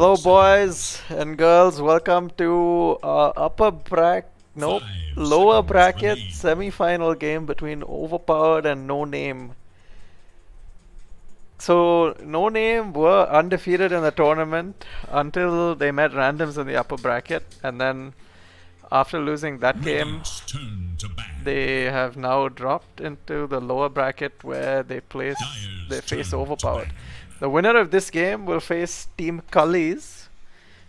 Hello, boys and girls. Welcome to lower bracket semi-final game between Overpowered and No Name. So No Name were undefeated in the tournament until they met randoms in the upper bracket, and then after losing that game, they have now dropped into the lower bracket where they face Overpowered. The winner of this game will face Team Cullies,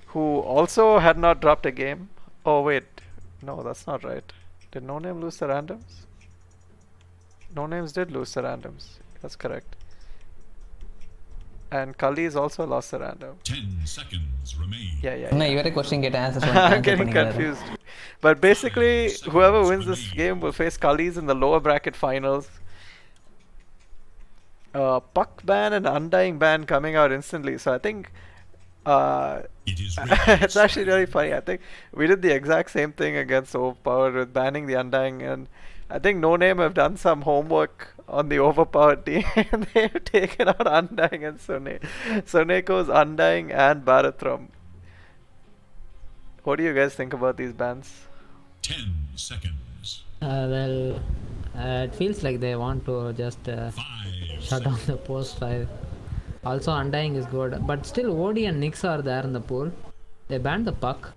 who also had not dropped a game. Oh wait, no, that's not right. Did No Name lose the randoms? No Names did lose the randoms. That's correct. And Cullies also lost the random. 10 seconds remain. Yeah. No, you were a question get answers. I'm getting confused. But basically, whoever wins this game will face Cullies in the lower bracket finals. Puck ban and Undying ban coming out instantly. So I think it's actually really funny. I think we did the exact same thing against Overpowered with banning the Undying, and I think No Name have done some homework on the Overpowered team. They've taken out Undying and Soneko's Undying and Bharatram. What do you guys think about these bans? 10 seconds. It feels like they want to just shut down the post 5. Also, Undying is good, but still OD and Nyx are there in the pool. They banned the puck.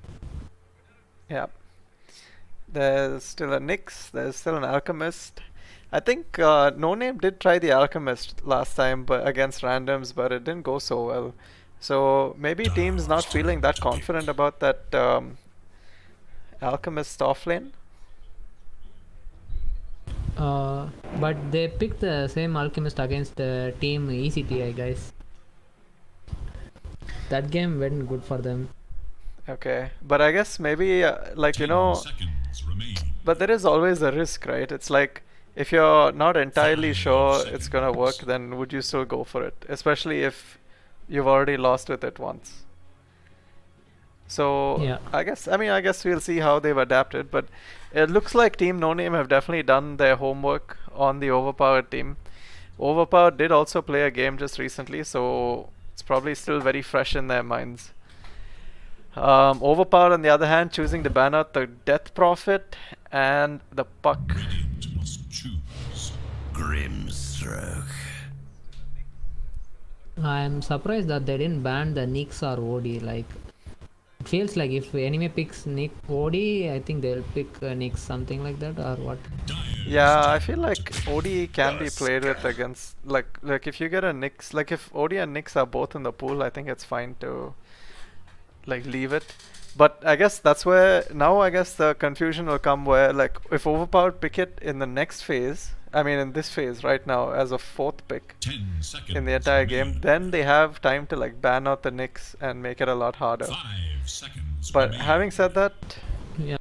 Yeah. There's still a Nyx, there's still an Alchemist. I think No Name did try the Alchemist last time against randoms, but it didn't go so well. So maybe team's not feeling that confident about that Alchemist offlane. But they picked the same Alchemist against the team ECTI, guys. That game went good for them. Okay, but I guess maybe but there is always a risk, right? It's like if you're not entirely sure it's gonna work, then would you still go for it? Especially if you've already lost with it once. So yeah. I guess we'll see how they've adapted, but it looks like Team No Name have definitely done their homework on the Overpowered team. Overpowered did also play a game just recently, so it's probably still very fresh in their minds. Overpowered, on the other hand, choosing to ban out the Death Prophet and the Puck. Radiant must choose. Grimstroke. I'm surprised that they didn't ban the Nyx or OD. Like, it feels like if enemy picks Nyx OD, I think they'll pick Nyx, something like that, or what? Yeah, I feel like OD can be played with against like if you get a Nyx, like if OD and Nyx are both in the pool, I think it's fine to like leave it. But I guess that's where now I guess the confusion will come, where like if Overpowered pick it in the next phase, I mean in this phase right now as a 4th pick 10 seconds in the entire game, then they have time to like ban out the Nyx and make it a lot harder. 5 seconds But remain. having said that, Yeah.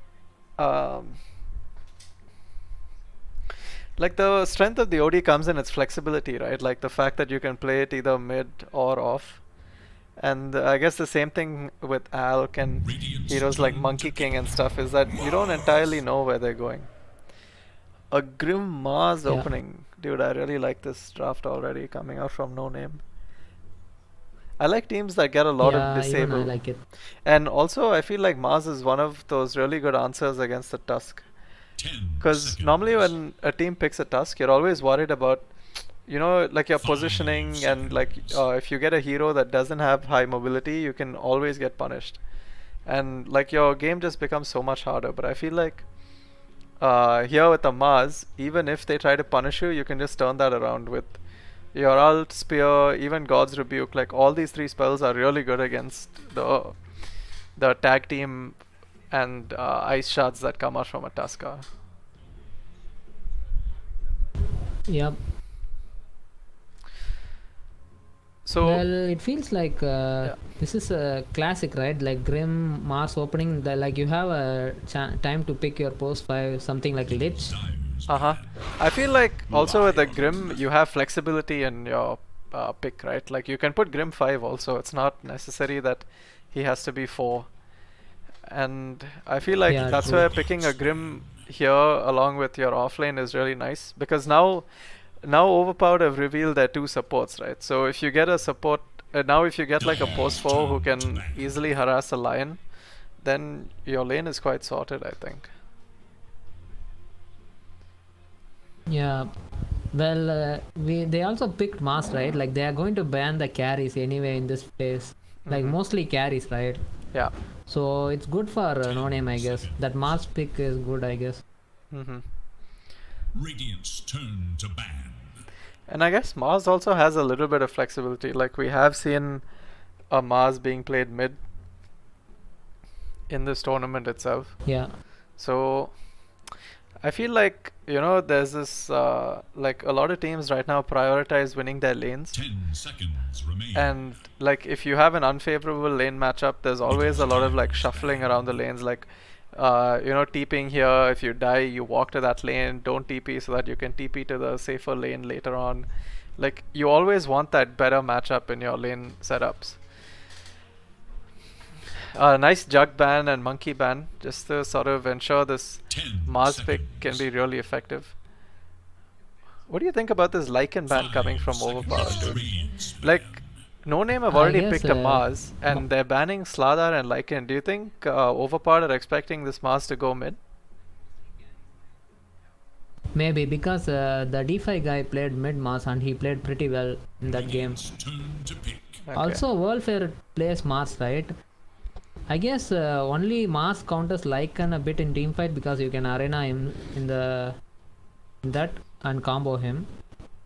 Like the strength of the OD comes in its flexibility, right? Like the fact that you can play it either mid or off. And I guess the same thing with Alk and heroes like Monkey King and stuff is that you don't entirely know where they're going. A Grim Mars opening. Dude, I really like this draft already coming out from No Name. I like teams that get a lot of disable. Even I like it. And also I feel like Mars is one of those really good answers against the Tusk. 10 Because seconds. normally when a team picks a Tusk, you're always worried about, you know, like your positioning and like if you get a hero that doesn't have high mobility, you can always get punished. And like your game just becomes so much harder. But I feel like here with the Mars, even if they try to punish you, you can just turn that around with your ult, spear, even God's Rebuke. Like all these 3 spells are really good against the tag team and ice shards that come out from a Tusker. Yep. So Well, it feels like this is a classic, right? Like Grim Mars opening, like you have a time to pick your post 5, something like Lich. I feel like also with the Grim you have flexibility in your pick, right? Like you can put Grim 5 also. It's not necessary that he has to be 4. And I feel like that's true. where picking a Grim here along with your offlane is really nice, because now Overpowered have revealed their 2 supports, right? So if you get a support now if you get like a post 4 who can easily harass a lion, then your lane is quite sorted, I think. Yeah. Well, they also picked Mars, right? Like they are going to ban the carries anyway in this phase. Like mostly carries, right? Yeah. So it's good for No Name, I guess. That Mars pick is good, I guess. Radiant's turn to ban. And I guess Mars also has a little bit of flexibility. Like we have seen a Mars being played mid in this tournament itself. Yeah. So I feel like, you know, there's this like a lot of teams right now prioritize winning their lanes. 10 seconds remain. And like if you have an unfavorable lane matchup, there's always a lot of like shuffling around the lanes, like you know, TPing here. If you die, you walk to that lane, don't TP so that you can TP to the safer lane later on. Like you always want that better matchup in your lane setups. Nice jug ban and monkey ban just to sort of ensure this 10 Mars pick seconds. can be really effective. What do you think about this Lycan ban coming from Overpowered, dude? Like, No Name have I already guess, picked a Mars, and they're banning Slardar and Lycan. Do you think Overpowered are expecting this Mars to go mid? Maybe because the DeFi guy played mid Mars and he played pretty well in that game. Turn to pick. Okay. Also, Worldfair plays Mars, right? I guess only Mars counters Lycan a bit in teamfight because you can arena him in that and combo him.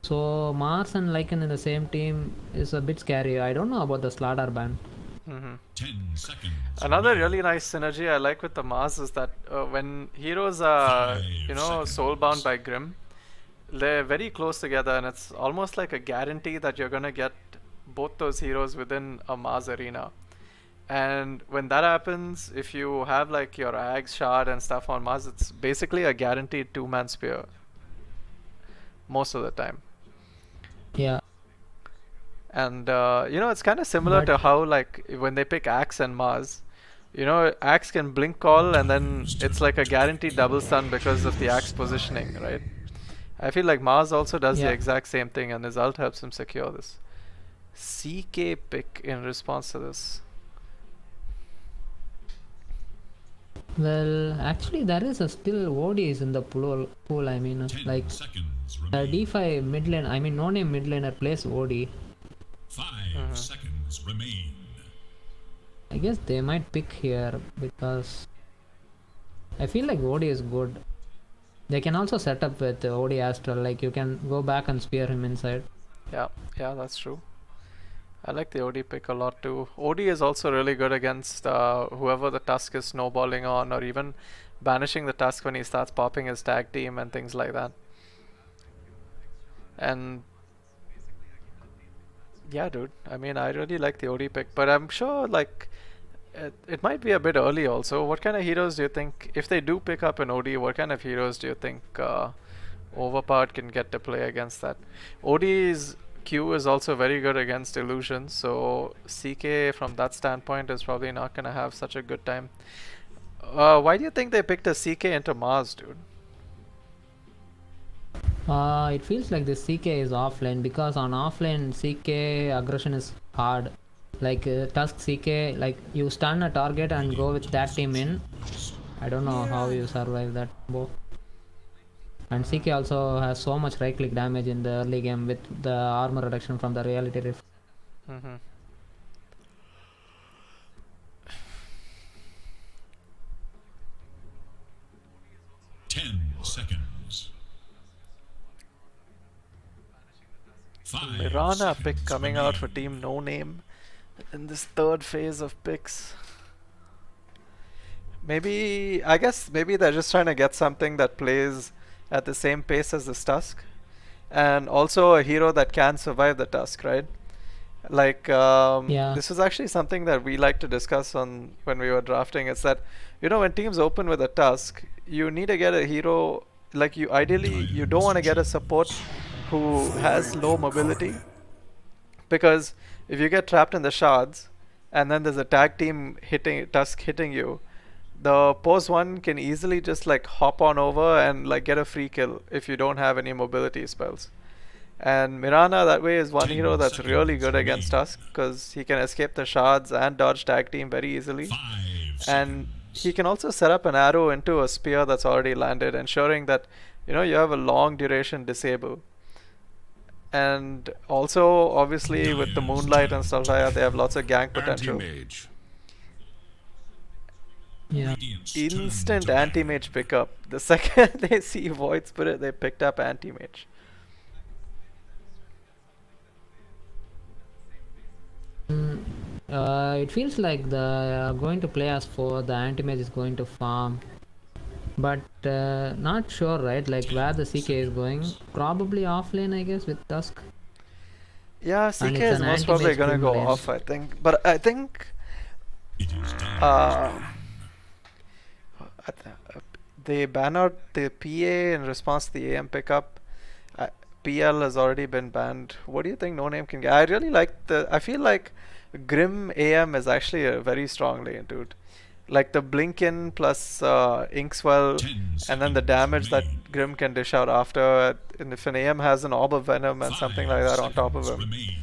So Mars and Lycan in the same team is a bit scary. I don't know about the Slardar ban. 10 seconds. Another really nice synergy I like with the Mars is that when heroes are, you know, soulbound by Grim, they're very close together, and it's almost like a guarantee that you're gonna get both those heroes within a Mars arena. And when that happens, if you have like your Ags shard and stuff on Mars, it's basically a guaranteed 2-man spear most of the time. Yeah. And you know, it's kind of similar to how like when they pick Axe and Mars, you know, Axe can blink call and then it's like a guaranteed double stun because of the Axe positioning, right? I feel like Mars also does the exact same thing, and his ult helps him secure this. CK pick in response to this. Well, actually, there is a still ODs in the pool. I mean, 10 like seconds remain. DeFi mid lane. I mean, No Name mid laner plays OD. 5 seconds remain. I guess they might pick here because I feel like OD is good. They can also set up with OD Astral. Like you can go back and spear him inside. Yeah, that's true. I like the OD pick a lot too. OD is also really good against whoever the Tusk is snowballing on, or even banishing the Tusk when he starts popping his tag team and things like that. And yeah, dude, I mean, I really like the OD pick, but I'm sure like it might be a bit early also. What kind of heroes do you think, if they do pick up an OD, what kind of heroes do you think Overpowered can get to play against that? OD's Q is also very good against illusion, so CK from that standpoint is probably not going to have such a good time. Why do you think they picked a CK into Mars, dude? It feels like the CK is offlane because on offlane CK aggression is hard. Like Tusk CK, like you stun a target and go with that team in. I don't know how you survive that, Bo. And CK also has so much right click damage in the early game with the armor reduction from the reality rift. 10 seconds. 5 Mirana pick seconds coming out remain. for Team No Name in this third phase of picks. Maybe, I guess maybe they're just trying to get something that plays at the same pace as this Tusk, and also a hero that can survive the Tusk, right? Like this is actually something that we like to discuss on when we were drafting. It's that, you know, when teams open with a Tusk, you need to get a hero, like you ideally you don't want to get a support who has low mobility, because if you get trapped in the shards and then there's a tag team hitting Tusk hitting you, the pose one can easily just like hop on over and like get a free kill if you don't have any mobility spells. And Mirana that way is one 10 hero that's really seconds good against remain. Tusk because he can escape the shards and dodge tag team very easily. 5 And he seconds. can also set up an arrow into a spear that's already landed, ensuring that you have a long duration disable. And also, obviously, with the moonlight and stuff like that, they have lots of gank potential. Anti-mage. Yeah. Radiant's turn Instant to ban. anti-mage pickup. The second they see Void Spirit, they picked up anti-mage. It feels like the going to play as for the anti-mage is going to farm, but not sure, right? Like where the CK is going. Probably off lane, I guess, with Tusk. Yeah, And CK it's is an most probably anti-mage gonna Grim go lane. off, I think. But I think It is done. uh, they ban out the PA in response to the AM pickup. PL has already been banned. What do you think No Name can get? I really like I feel like Grim AM is actually a very strong lane, dude. Like the Blinkin plus Inkswell, 10 and then the seconds damage that remain. Grim can dish out after. And if an AM has an Orb of Venom and 5 something like that on top of seconds him, remain.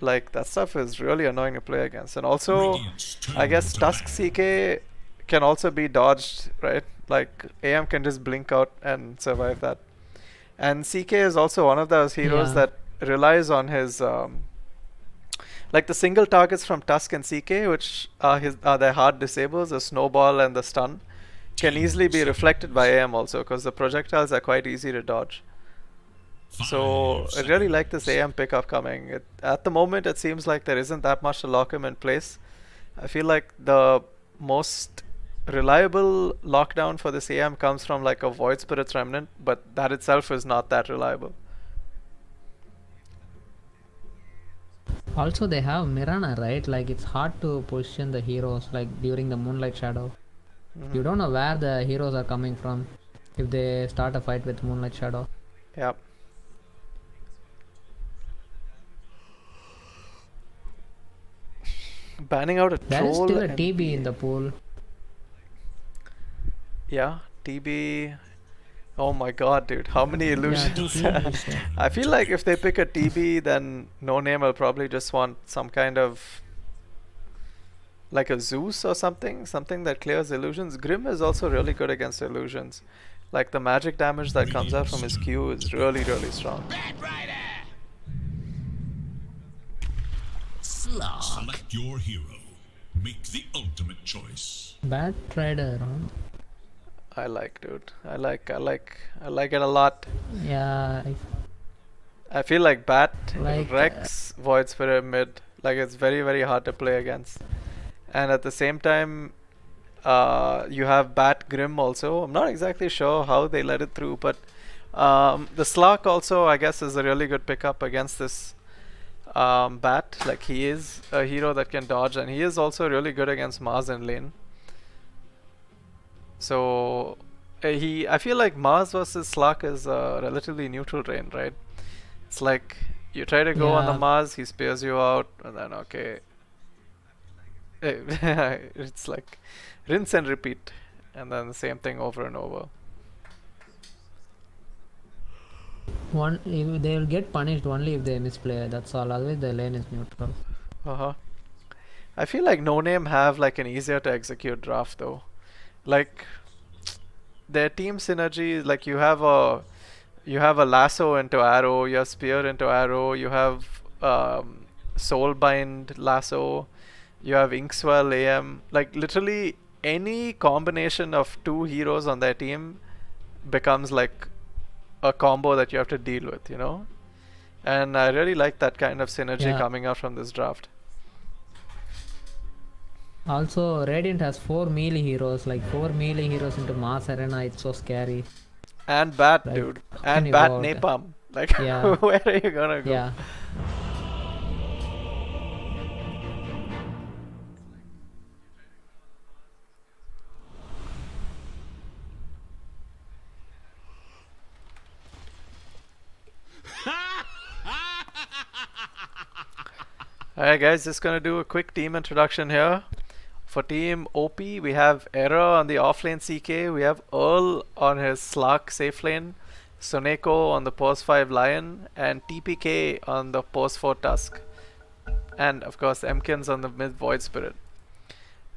like that stuff is really annoying to play against. And also, Radiant's I turn guess to Tusk ban. CK can also be dodged, right? Like AM can just blink out and survive that. And CK is also one of those heroes Yeah. that relies on his like the single targets from Tusk and CK, which are their hard disables, the snowball and the stun, can 10 easily be reflected by seconds. AM also, because the projectiles are quite easy to dodge. 5 So I really like this seconds. AM pickup coming. At the moment, it seems like there isn't that much to lock him in place. I feel like the most reliable lockdown for this AM comes from like a Void Spirit's Remnant, but that itself is not that reliable. Also, they have Mirana, right? Like it's hard to position the heroes like during the Moonlight Shadow. You don't know where the heroes are coming from if they start a fight with Moonlight Shadow. Yep. Banning out a There is troll. still a and TB in the pool. Yeah, TB. Oh my god, dude. How many illusions? TB is there. I feel like if they pick a TB, then No Name will probably just want some kind of like a Zeus or something. Something that clears illusions. Grim is also really good against illusions. Like the magic damage that comes out from his Q is really, really strong. Slog. Select your hero. Make the ultimate choice. Bad Rider, huh? I like, dude. I like it a lot. Yeah, I feel like Bat, Like, Rex, Void Spirit mid. Like it's very, very hard to play against. And at the same time, you have Bat Grim also. I'm not exactly sure how they let it through, but the Slark also, I guess, is a really good pickup against this Bat. Like he is a hero that can dodge, and he is also really good against Mars in lane. So I feel like Mars versus Slark is a relatively neutral lane, right? It's like you try to go on the Yeah. Mars, he spears you out, and then okay. It's like rinse and repeat, and then the same thing over and over. they will get punished only if they misplay. That's all. Otherwise, the lane is neutral. I feel like No Name have like an easier to execute draft though. Like their team synergy, like you have a lasso into arrow, you have spear into arrow, you have soulbind lasso, you have Inkswell AM. Like literally any combination of two heroes on their team becomes like a combo that you have to deal with, you know? And I really like that kind of synergy Yeah. coming out from this draft. Also, Radiant has 4 melee heroes. Like 4 melee heroes into Mars Arena. It's so scary. And Bat, Like, dude. how can And you Bat go out? Napalm. Like, Yeah. where are you gonna go? Yeah. Alright guys, just gonna do a quick team introduction here. For team OP, we have Error on the offlane CK, we have Earl on his Slark safe lane, Soneko on the pose 5 Lion, and TPK on the pose 4 Tusk. And of course Mkins on the mid Void Spirit.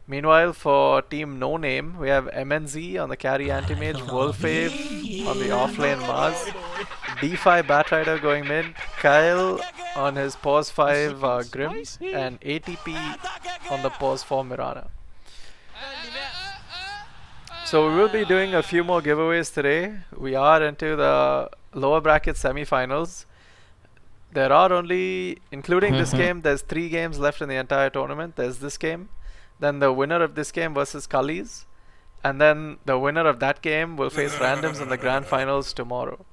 Meanwhile, for team No Name, we have MNZ on the carry anti-mage, Wolfave on the offlane Mars, D5 Batrider going mid, Kyle on his pose 5 Grim, and ATP on the pose 4 Mirana. So we will be doing a few more giveaways today. We are into the lower bracket semi-finals. There are only, including this game, there's 3 games left in the entire tournament. There's this game, then the winner of this game versus Cullies, and then the winner of that game will face randoms in the grand finals tomorrow.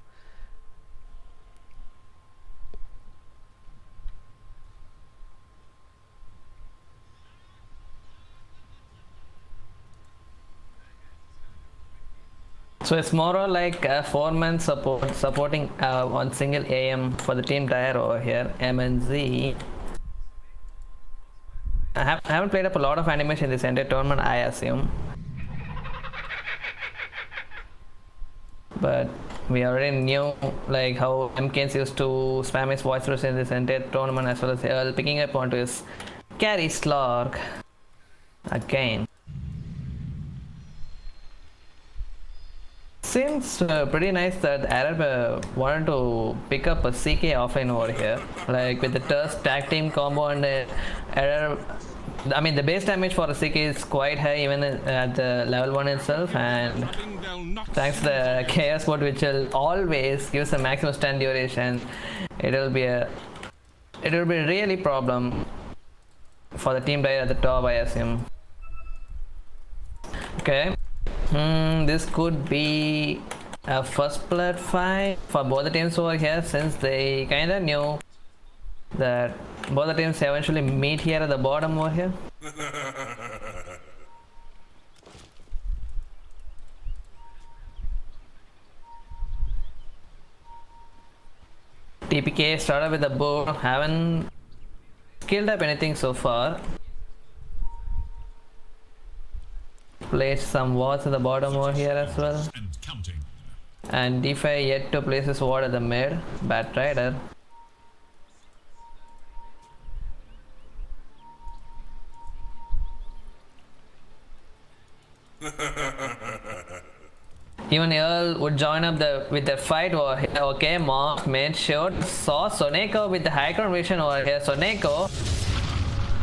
So it's more or like a 4-man supporting one single AM for the team Dire over here, MNZ. I haven't played up a lot of animation in this entire tournament, I assume. But we already knew like how MKs used to spam his voice throws in this entire tournament, as well as Earl picking up onto his carry slog again. Seems pretty nice that Arab wanted to pick up a CK offline over here, like with the Tusk tag team combo and Arab. I mean, the base damage for a CK is quite high even at the level 1 itself, and thanks to the chaos mode, which will always give a maximum stun duration, it will be really problem for the team right at the top, I assume. Okay. This could be a first blood fight for both the teams over here, since they kinda knew that both the teams eventually meet here at the bottom over here. TPK started with the bow, haven't skilled up anything so far. Place some wards at the bottom over here as well. And counting. And D5 yet to place his ward at the mid. Batrider. Even Earl would join up with the fight over here. Okay, Mock made sure saw Soneko with the high ground vision over here. Soneko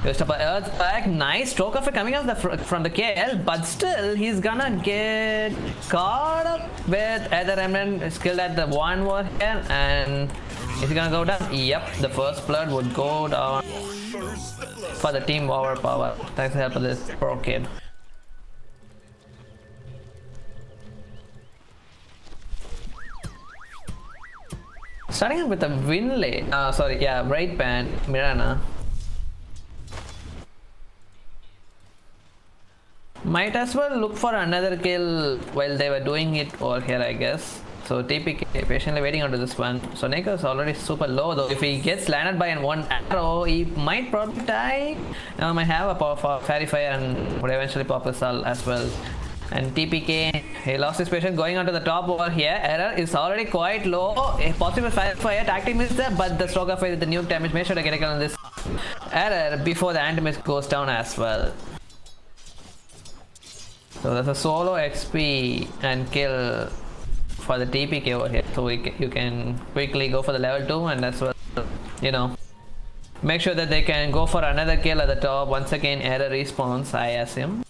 used up Earth's back. Nice stroke of it coming out from the KL, but still he's gonna get caught up with either remnant skilled at the 1 over here, and is he gonna go down? Yep, the first blood would go down for the team Overpowered. Thanks to the help of this pro kid. Starting with the Winley, right band, Mirana. Might as well look for another kill while they were doing it over here, I guess. So TPK patiently waiting onto this one. So Neko is already super low though. If he gets landed by one arrow, he might probably die. Might have a power fairy fire and would eventually pop his hull as well. And TPK, he lost his patient going onto the top over here. Error is already quite low. A possible fire tactic is there, but the stroke of fire with the nuke damage. Make sure to get a kill on this Error before the anti-mist goes down as well. So there's a solo XP and kill for the TPK over here. So you can quickly go for the level 2 and as well, make sure that they can go for another kill at the top. Once again, Error respawns, I assume.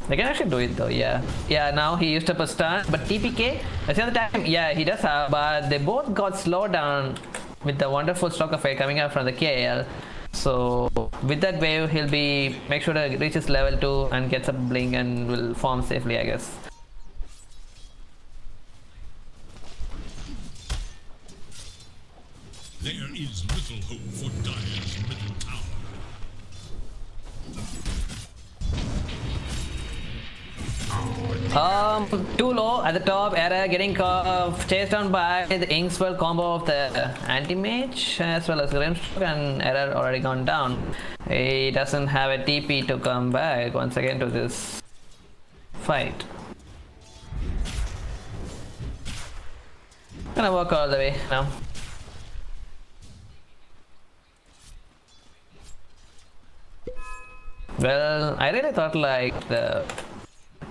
They can actually do it though, yeah. Yeah, now he used up a stun, but TPK, at the other time, yeah, he does have, but they both got slowed down with the wonderful stroke of fire coming out from the KL. So with that wave, he'll be make sure to reach his level 2 and gets a blink and will farm safely, I guess. There is little hope for Dire's middle tower. Too low at the top. Error getting chased down by the Inkswell combo of the anti-mage as well as Grimstroke, and Error already gone down. He doesn't have a TP to come back once again to this fight. gonna walk all the way now. Well, I really thought like the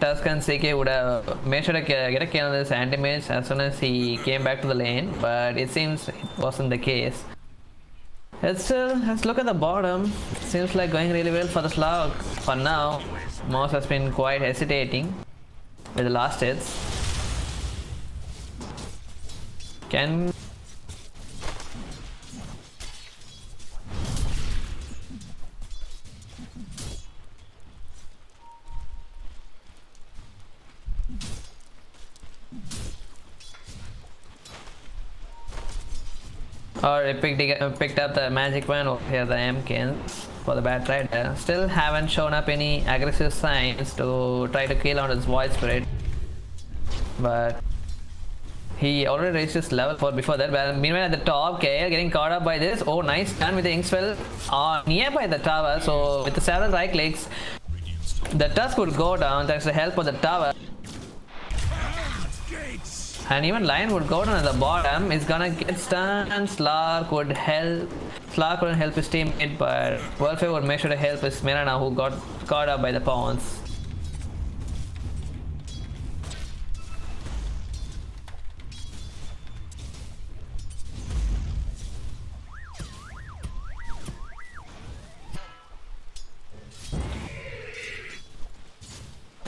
Tuscan CK would have made sure to get a kill on this anti-mage as soon as he came back to the lane, but it seems it wasn't the case. Let's look at the bottom. Seems like going really well for the slug for now. Mouse has been quite hesitating with the last hits. Can or I picked up the magic one over here, the Mkins for the Bat Rider. Still haven't shown up any aggressive signs to try to kill on his Void Spirit. But he already reached his level 4 before that. But meanwhile at the top, KL getting caught up by this. Oh, nice turn with the Inkspell nearby the tower. So with the several right clicks, the Tusk would go down thanks to the help of the tower. And even Lion would go down at the bottom. He's gonna get stunned. Slark would help. Slark wouldn't help his teammate, but Wolfie would make sure to help his Mirana, who got caught up by the pawns.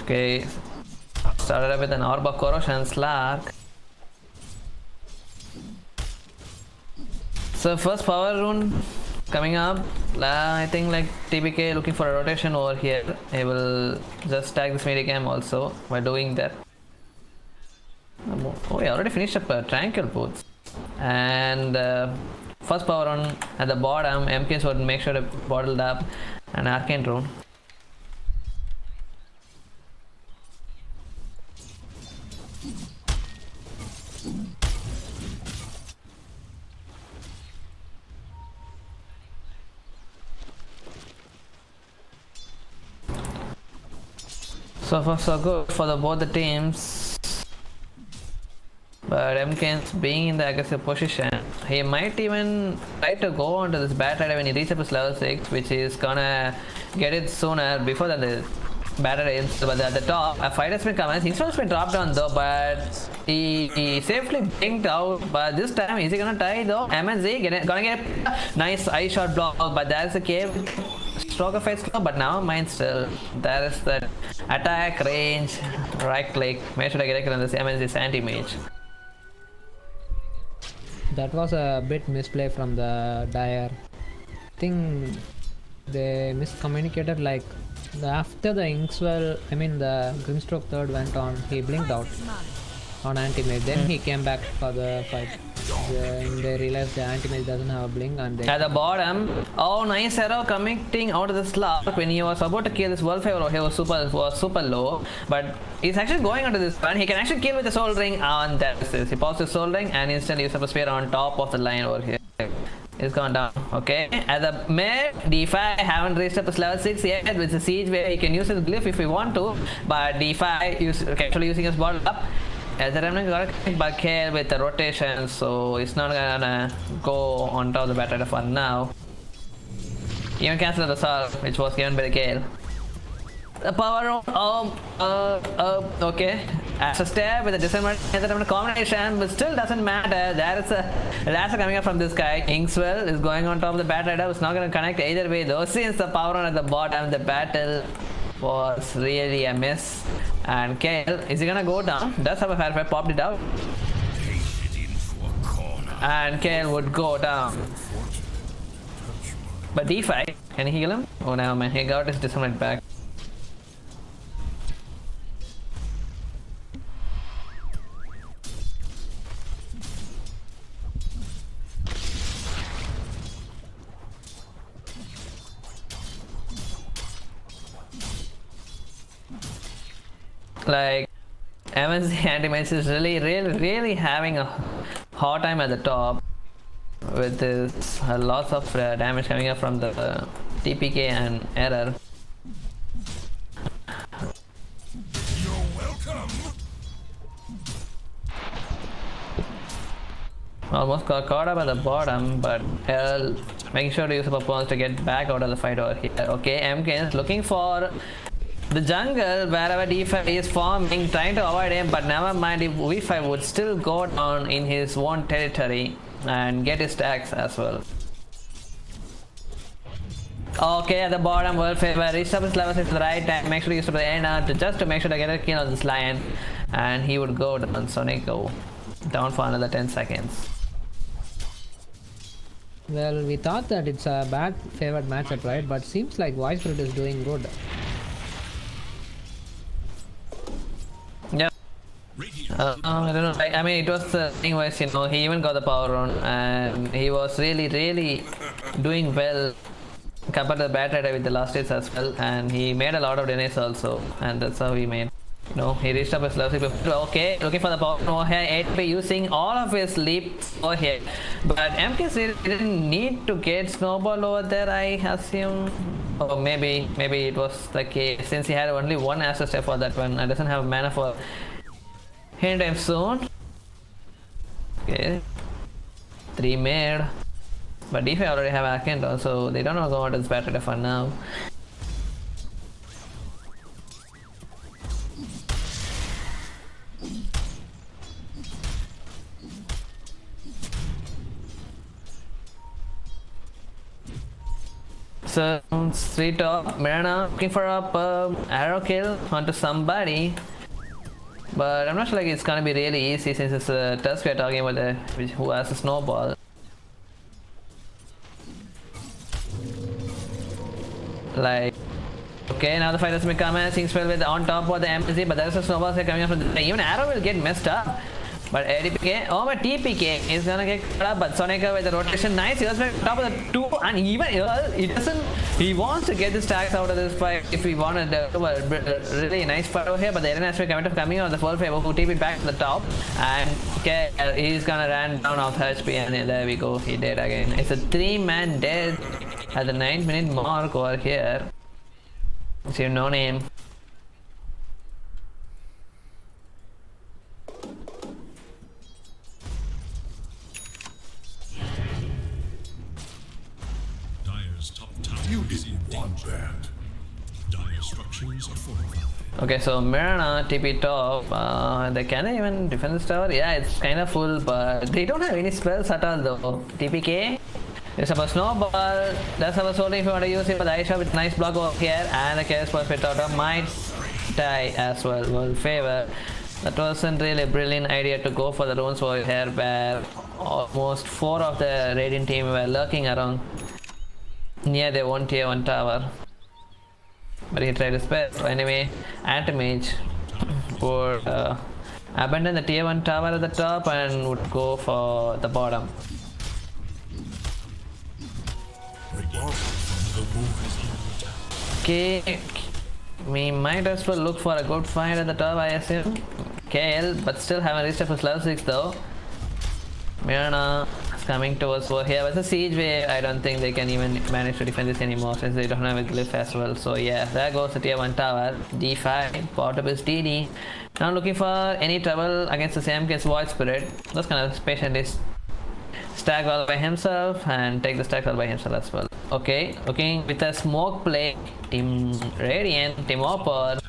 Okay, started up with an Orb of Corrosion, Slark. So first power rune coming up. I think like TBK looking for a rotation over here. He will just tag this Medicam also by doing that. Oh, he already finished up Tranquil Boots. And first power rune at the bottom, MKs would make sure to bottled up an Arcane Rune. So far so good for both the teams, but Mkins being in the aggressive position, he might even try to go onto this Bat Rider when he reaches up his level 6, which is gonna get it sooner before than the Bat Rider ends. But at the top, a fight has been coming. His has been dropped down though, but he safely blinked out. But this time, is he gonna die though? MNZ gonna get a nice eye shot block, but there's a cave. Stroke of slow, but now mine still. There is that attack range, right click. Make sure to get a kill on this MNZ's anti-mage. That was a bit misplay from the Dire. I think they miscommunicated, like after the Inkswell, I mean the Grimstroke third went on, he blinked out on anti-mage, then he came back for the fight. They realized the anti-mage doesn't have a blink and they... At the bottom, oh nice arrow coming out of the slot when he was about to kill this Wolfie. He was super low, but he's actually going onto this one. He can actually kill with the Soul Ring on that. He pops his Soul Ring and instantly uses a spear on top of the line over here. It's gone down. Okay, at the mid, D5 haven't reached up his level 6 yet with the siege where he can use his glyph if he want to, but D5 actually using his bottle up. As the remnant got a back here with the rotation, so it's not gonna go on top of the Bat Rider for now. Even cancel the assault, which was given by the Gale. The power okay. As a step with a disarmament combination, but still doesn't matter. That's a coming up from this guy. Inkswell is going on top of the Bat Rider. It's not gonna connect either way though. Since the power on at the bottom, the battle was really a miss. And Kale, is he gonna go down? Does have a fair fight, popped it out. And Kale would go down. But D5, can he heal him? Oh no man, he got his disarmament back. Like MSC anti-mage is really having a hard time at the top with this lots of damage coming up from the TPK and error. You're welcome. Almost got caught up at the bottom, but L making sure to use up opponents to get back out of the fight over here. Okay, MK is looking for the jungle wherever D5 is forming, trying to avoid him, but never mind, if V5 would still go down in his own territory and get his stacks as well. Okay, at the bottom, world favor, reach up his levels at the right time, make sure to use up the end just to make sure to get a kill on this lion, and he would go down. Sonic go down for another 10 seconds. Well, we thought that it's a bad favored matchup, right? But seems like Wisefoot is doing good. Yeah. I don't know. I mean, it was the thing was, you know, he even got the power on, and he was really doing well compared to the bad rider with the last hits as well, and he made a lot of denies also, and that's how he made. No, he reached up his level. Okay, looking for the power over here. 8p using all of his leaps over here. But MK didn't need to get snowball over there, I assume. Or maybe it was the case since he had only one Astro Step for that one and doesn't have mana for hint him soon. Okay. 3 made. But D5 already have Arcane, so they don't know go on to this battle for now. So, straight up, Mirana looking for a arrow kill onto somebody. But I'm not sure like it's gonna be really easy since it's a Tusk we're talking about who has a snowball. Like, okay, now the fight has become a things well with on top of the MZ, but there's a snowball coming up from the even arrow will get messed up. But ADPK, oh but TPK is gonna get caught up, but Sonica with the rotation, nice, he was at top of the 2, and even he doesn't, he wants to get the stacks out of this fight if he wanted to do a really nice fight over here, but the Arena aspect coming out of the full favor who TP back to the top, and okay, he's gonna run down off HP, and there we go, he did again. It's a 3-man death at the 9-minute mark over here. It's your no name. Okay, so Mirana TP top, can they even defend this tower? Yeah, it's kind of full, but they don't have any spells at all though. TPK, there's a snowball, that's our soul if you want to use it, but I shot with nice block over here, and the chaos spell fit out might die as well. Well, favor. That wasn't really a brilliant idea to go for the runes over here, where almost 4 of the Radiant team were lurking around near their one tier 1 tower. But he tried his best. So anyway, Anti-Mage would abandon the tier 1 tower at the top and would go for the bottom. Okay, we might as well look for a good fight at the top, I assume. KL, but still haven't reached up his level 6 though. Mirana is coming towards over here. With the siege wave, I don't think they can even manage to defend this anymore since they don't have a glyph as well. So yeah, there goes the tier 1 tower. D5, bottom is DD. Now looking for any trouble against the same case Void Spirit. That's kind of patiently stack all by himself and take the stack all by himself as well. Okay, looking with a smoke play, Team Radiant, Team Overpowered.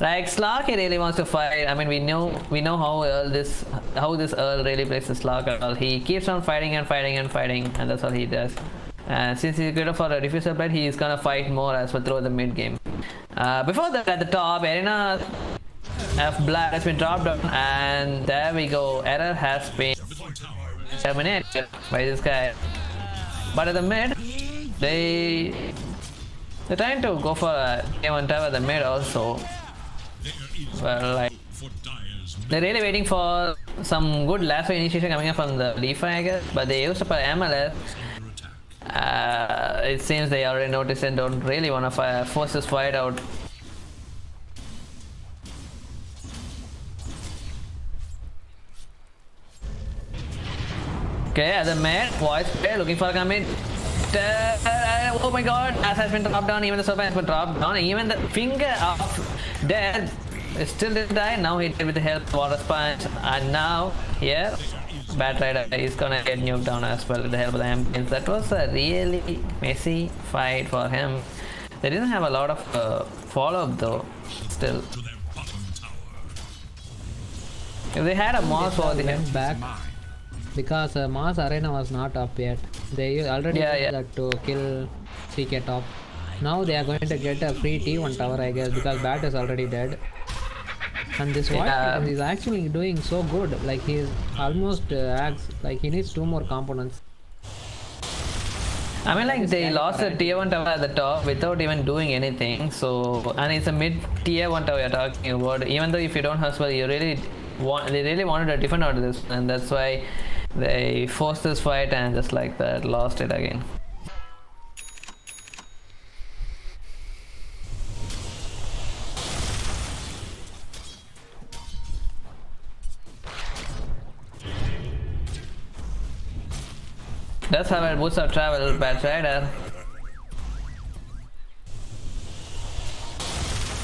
Like Slark, he really wants to fight. I mean, we know how this Earl really plays the Slark. He keeps on fighting and fighting and fighting, and that's all he does. And since he's good for a diffuser blade, he's gonna fight more as well through the mid game. Before that, at the top, Arena F Black has been dropped down, and there we go. Error has been terminated by this guy. But at the mid, they're trying to go for a game on top at the mid also. Well, like, they're really waiting for some good last wave initiation coming up from the D5, I guess, but they used up an MLS. It seems they already noticed and don't really want to force this fight out. Okay, at the mid, voice looking for a commit. Oh my god, as has been dropped down, even the serpent has been dropped down, even the finger of death still didn't die. Now he did with the help of water sponge, and now here Bat Rider is gonna get nuked down as well with the help of the ambulance. That was a really messy fight for him. They didn't have a lot of follow-up though, still. To their bottom tower. If they had a Moss for the went back because Mars Arena was not up yet. They already did that to kill CK top. Now they are going to get a free T1 tower, I guess, because Bat is already dead. And this white is actually doing so good. Like he's almost acts like he needs 2 more components. I mean, like they lost a tier 1 tower at the top without even doing anything. So, and it's a mid tier 1 tower you're talking about. Even though if you don't hustle, they really wanted a different out of this, and that's why they forced this fight and just like that lost it again. That's how it boosts our travel, Bat Rider.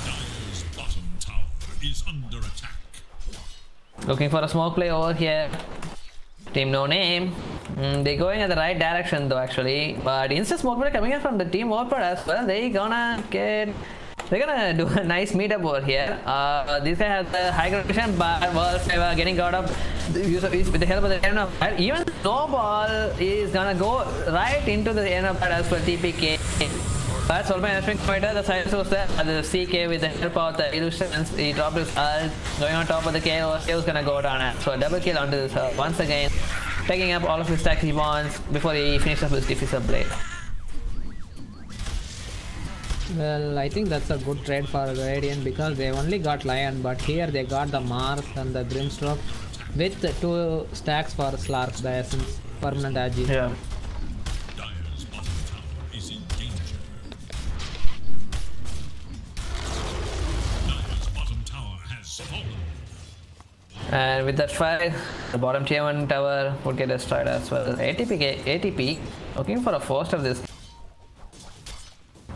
Dire's bottom tower is under attack. Looking for a smoke play over here. Team No Name. They're going in the right direction though actually. But insta smoke play coming in from the team Overpowered as well. They're gonna do a nice meetup over here. This guy has the high aggression, but Wolf getting caught up with the help of the Arena of Fire. Even Snowball is gonna go right into the Arena of Fire as well, TPK. But Solman entering fighter, the side source there, the CK with the help of the illusions, he dropped his ult, going on top of the KO, KO's gonna go down, so a double kill onto this once again, taking up all of his stacks he wants before he finishes up his diffuser blade. Well, I think that's a good trade for Radiant because they only got Lion, but here they got the Mars and the Grimstroke with 2 stacks for Slark, the Essence, permanent AG. Yeah. Dire's bottom tower is in danger. Dire's bottom tower has fallen. And with that fight, the bottom tier 1 tower would get destroyed as well. ATP looking for a first of this.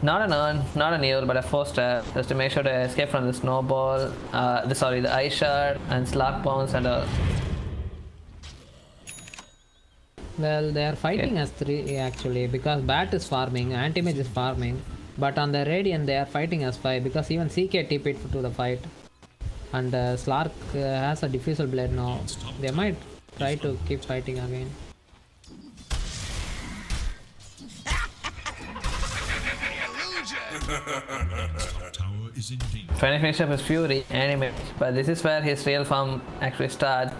Not an urn, not an eel, but a 4-star, just to make sure to escape from the snowball, the ice shard and Slark bounce and Well, they are fighting as 3 actually because Bat is farming, Anti-Mage is farming, but on the Radiant they are fighting as 5 because even CK TP'd to the fight. And Slark has a diffusal blade now. They might try to keep fighting again. Tower is in danger. trying to finish up his Fury anime. But this is where his real farm actually starts.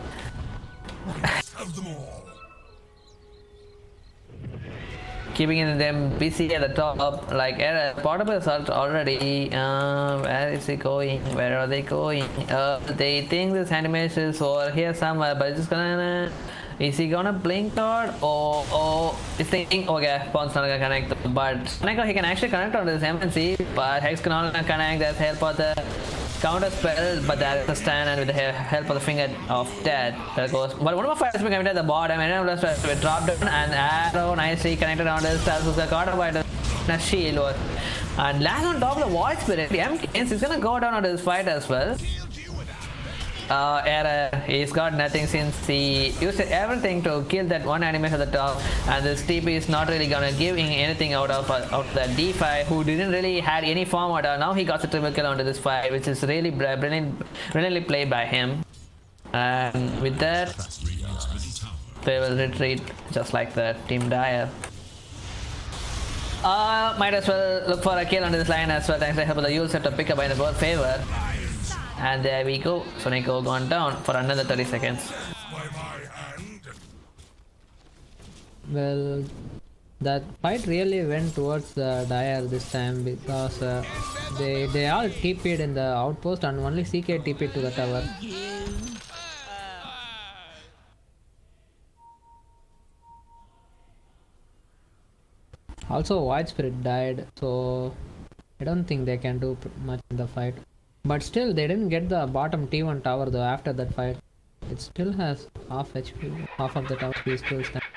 Of them all. Keeping them busy at the top, like portable assault already. Where is he going? Where are they going? They think this animation is over here somewhere, but it's just gonna. Is he gonna blink out or is thinking okay, Pawn's not gonna connect, but Neko he can actually connect on this MNC, but Hex cannot connect. There's help of the counter spell, but there is a stand and with the help of the finger of death that goes. But one more fight has been coming at the bottom, and we dropped down and arrow nicely connected on this Status got caught by the shield and lands on top of the Void Spirit. The MKs is gonna go down on this fight as well. Error, he's got nothing since he used everything to kill that one enemy at the top, and this TP is not really gonna give him anything out of that D5 who didn't really had any form at all. Now he got a triple kill onto this fight, which is really brilliantly played by him. And with that, they will retreat just like that. Team Dire. Might as well look for a kill onto this line as well, thanks to the help of the Yule set to pick up in both favor. And there we go. So Neko gone down for another 30 seconds. Well, that fight really went towards Dire this time because they all TP'd in the outpost and only CK TP'd to the tower. Also, White Spirit died, so I don't think they can do much in the fight. But still, they didn't get the bottom T1 tower though after that fight. It still has half HP, half of the tower is still standing.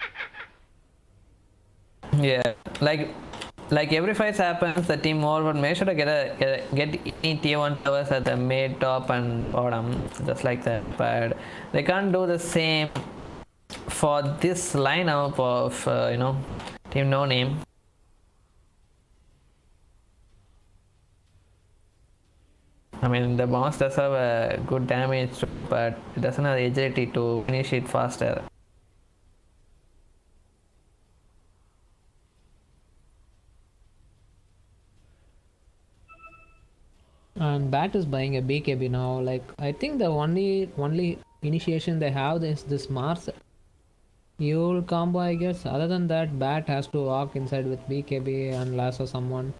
Yeah, like every fight happens, the team Overpowered make sure to get any tier 1 towers at the mid, top and bottom, just like that. But they can't do the same for this lineup of Team No Name. I mean, the boss does have a good damage, but it doesn't have the agility to initiate faster. And Bat is buying a BKB now. Like, I think the only initiation they have is this Mars Yule combo, I guess. Other than that, Bat has to walk inside with BKB and lasso someone.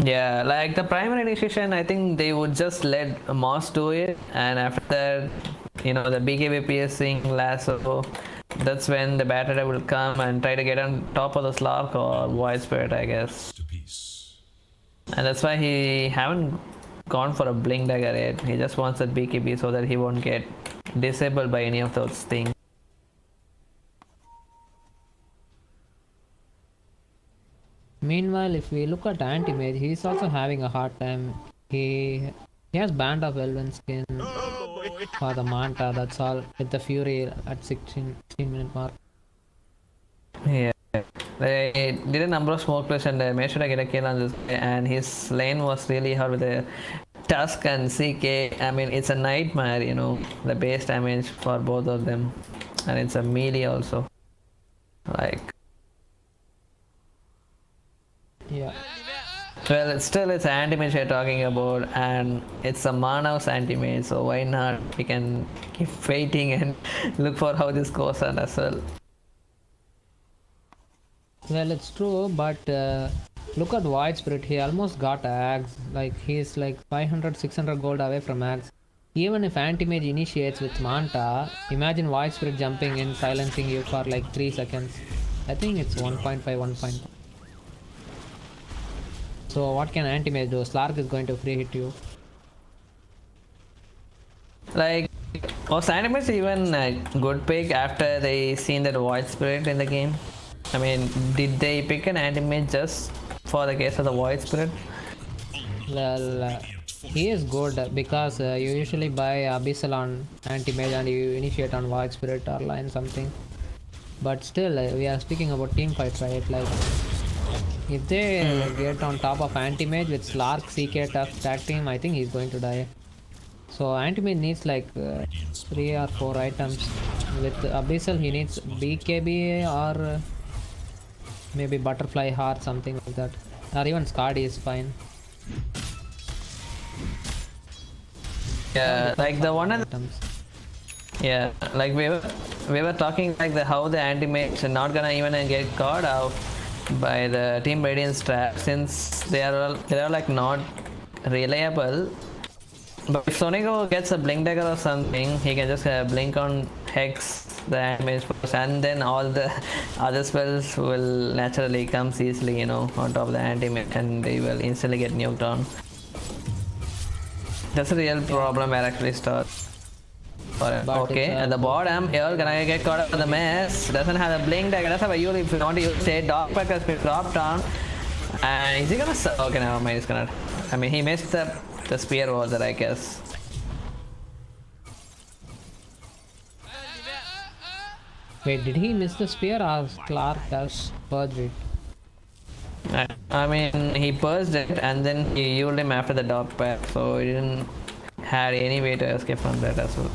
Yeah, like the primary initiation, I think they would just let Moss do it, and after that, the BKB piercing lasso, that's when the battery will come and try to get on top of the Slark or Void Spirit, I guess. And that's why he haven't gone for a Blink Dagger yet. He just wants that BKB so that he won't get disabled by any of those things. Meanwhile, if we look at Anti-Mage, he's also having a hard time. He has Band of Elven Skin for the Manta, that's all, with the Fury at 16 minute mark. Yeah, they did a number of smoke plays and made sure to get a kill on this guy, and his lane was really hard with the Tusk and CK. I mean, it's a nightmare, the base damage for both of them, and it's a melee also. Like, yeah. well, it's anti-mage you're talking about, and it's a Manaus anti-mage, so why not? We can keep waiting and look for how this goes on as well. Well, it's true, but look at Void Spirit. He almost got Axe. Like, he's like 500-600 gold away from Axe. Even if Anti-Mage initiates with Manta, imagine Void Spirit jumping in, silencing you for like 3 seconds. I think it's 1.5, 1.5. So what can Anti-Mage do? Slark is going to free hit you. Like, was Anti-Mage even a good pick after they seen that Void Spirit in the game? I mean, did they pick an Anti-Mage just for the case of the Void Spirit? Well, he is good because you usually buy Abyssal on Anti-Mage and you initiate on Void Spirit or line something. But still, we are speaking about team fights, right? Like, if they get on top of Anti-Mage with Slark, CK, Tusk, tag team, I think he's going to die. So Anti-Mage needs like 3 or 4 items. With Abyssal, he needs BKB or maybe Butterfly Heart, something like that. Or even Skadi is fine. Yeah, like the one items. Yeah, like we were talking like how the anti-mates are not gonna even get caught out by the Team Radiance trap since they are like not reliable. But if Sonico gets a blink dagger or something, he can just blink on Hex the damage first, and then all the other spells will naturally come easily, on top of the anti-mage, and they will instantly get nuked on. That's a real problem where actually starts. Okay, at the bottom, you're gonna get caught up in the mess. Doesn't have a blink dagger, doesn't have a Yule if you want to use it. Dog pack has been dropped down. And is he gonna. Okay, never mind, he's gonna. I mean, he missed the spear over there, I guess. Wait, did he miss the spear or Clark has purged it? I mean, he purged it and then he Yuled him after the dog pack, so he didn't have any way to escape from that as well.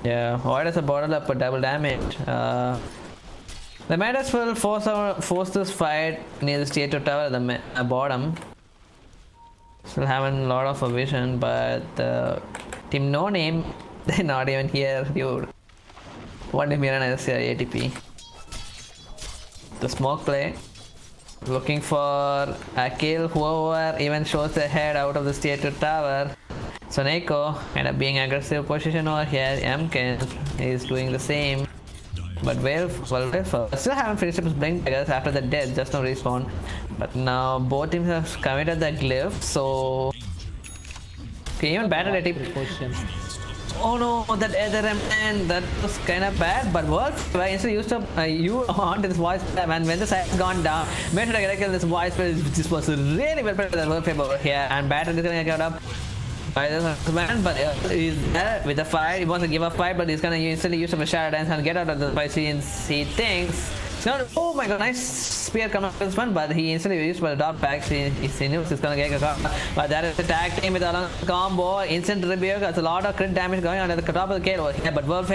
Yeah, Void has a bottle up for double damage. They might as well force this fight near the tier 2 tower at the bottom. Still having a lot of vision, but Team No Name, they're not even here, dude. What if Miran is here, ATP? The smoke play. Looking for a kill, whoever even shows their head out of the tier 2 tower. So Neko end up being aggressive position over here. Mken is doing the same. But still haven't finished his blink daggers after the death, just no respawn. But now both teams have committed the glyph, so okay, even better at it. Oh no, that other man, that was kind of bad, but Wolf instead used to you on this voice and when the side gone down, made sure to get a kill this voice, this was really well played with the Wolf over here, and Batter is gonna get up. by the man, but he's there with the fight. He wants to give a fight, but he's gonna instantly use up a shadow dance and get out of the fight since he thinks. Oh my god, nice spear coming up this one, but he instantly used by the dot back. He knows he's gonna get a card. But that is the tag team with a combo, instant rebuke. That's a lot of crit damage going on at the top of the kill over here. But Wolf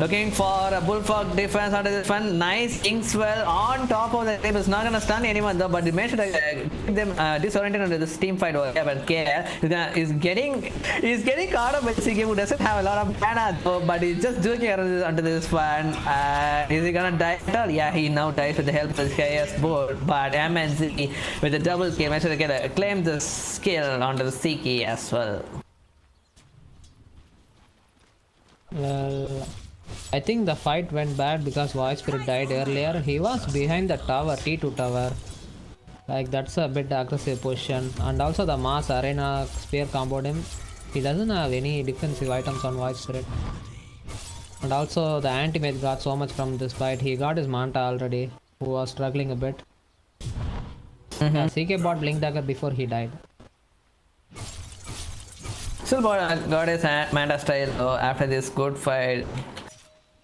looking for a bullfrog defense under this one. Nice Inkswell on top of the table. It's not gonna stun anyone though, but he managed to keep them disoriented under this team fight over here. But KL is getting caught up with CK, who doesn't have a lot of mana though, but he's just doing it under this one. Is he gonna die at all? Yeah, he now dies with the help of the KS board, but MNZ with the double kill managed to claim the skill onto the CK as well. Well, I think the fight went bad because Void Spirit died earlier. He was behind the tower, T2 tower. Like, that's a bit aggressive position. And also the Mass Arena Spear comboed him. He doesn't have any defensive items on Void Spirit. And also the anti-mage got so much from this fight. He got his Manta already, who was struggling a bit. Yeah, CK bought Blink Dagger before he died. Still got his Manta style after this good fight.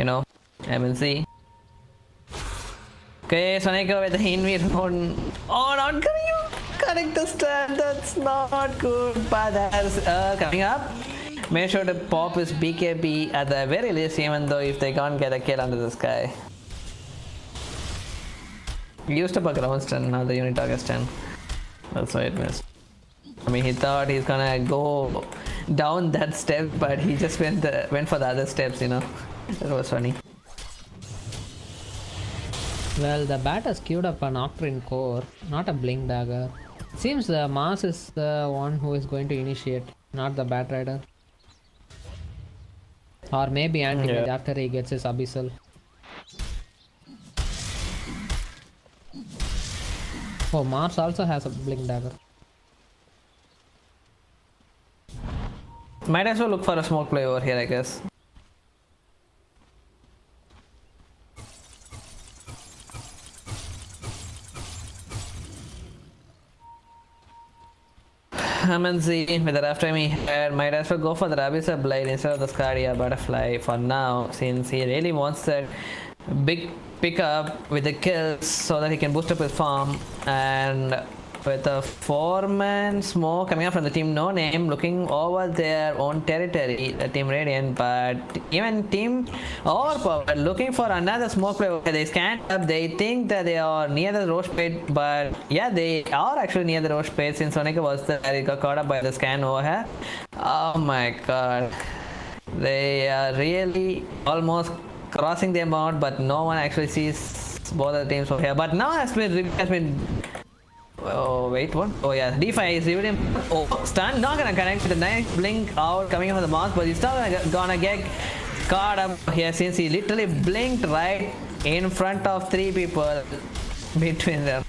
You know, MNC. Okay, Soneko with the Hinweed on. Oh, not coming up! Correct the stand, that's not good. But that's coming up. Make sure to pop his BKB at the very least, even though if they can't get a kill under the sky. He used up a ground stun, not the unit target stun. That's why it missed. I mean, he thought he's gonna go down that step, but he just went for the other steps, you know. That was funny. Well, the bat has queued up an Octarine Core, not a Blink Dagger. Seems the Mars is the one who is going to initiate, not the Bat Rider. Or maybe Anti-Mage after he gets his Abyssal. Oh, Mars also has a Blink Dagger. Might as well look for a smoke play over here, I guess. MNZ with the rough time he had, might as well go for the Abyssal Blade instead of the Scardia Butterfly for now, since he really wants that big pickup with the kills so that he can boost up his farm. And with a 4-man smoke coming up from the team No Name, looking over their own territory, the team Radiant, but even team Overpowered looking for another smoke play. They scan up, they think that they are near the Roche Pit, but yeah, they are actually near the Roche Pit since Sonika was there. He got caught up by the scan over here. Oh my god. They are really almost crossing them out, but no one actually sees both of the teams over here. But now has been oh wait, what? Oh yeah, D5 is revealed him. Oh, stun, not gonna connect with the nice blink out coming from the mouse, but he's still gonna get caught up here since he literally blinked right in front of 3 people between them.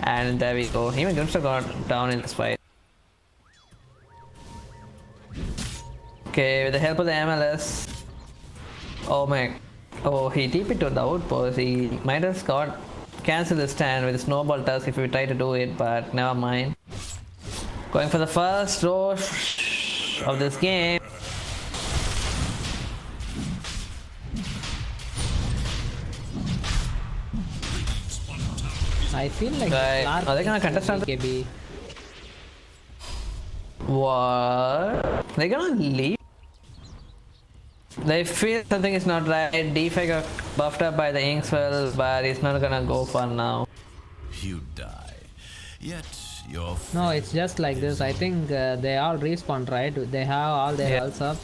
And there we go. Even Grimster got down in this fight. Okay, with the help of the MLS. Oh my. Oh, he TP'd to the outpost. He might have got cancel the stand with a snowball tusk if we try to do it, but never mind. Going for the first rush of this game. I feel like are they gonna contest on BKB? What? They're gonna leave? They feel something is not right. D5 got buffed up by the Inkswell, but it's not gonna go for now. You die. Yet your No, it's just like this. I think they all respawn, right? They have all their health up.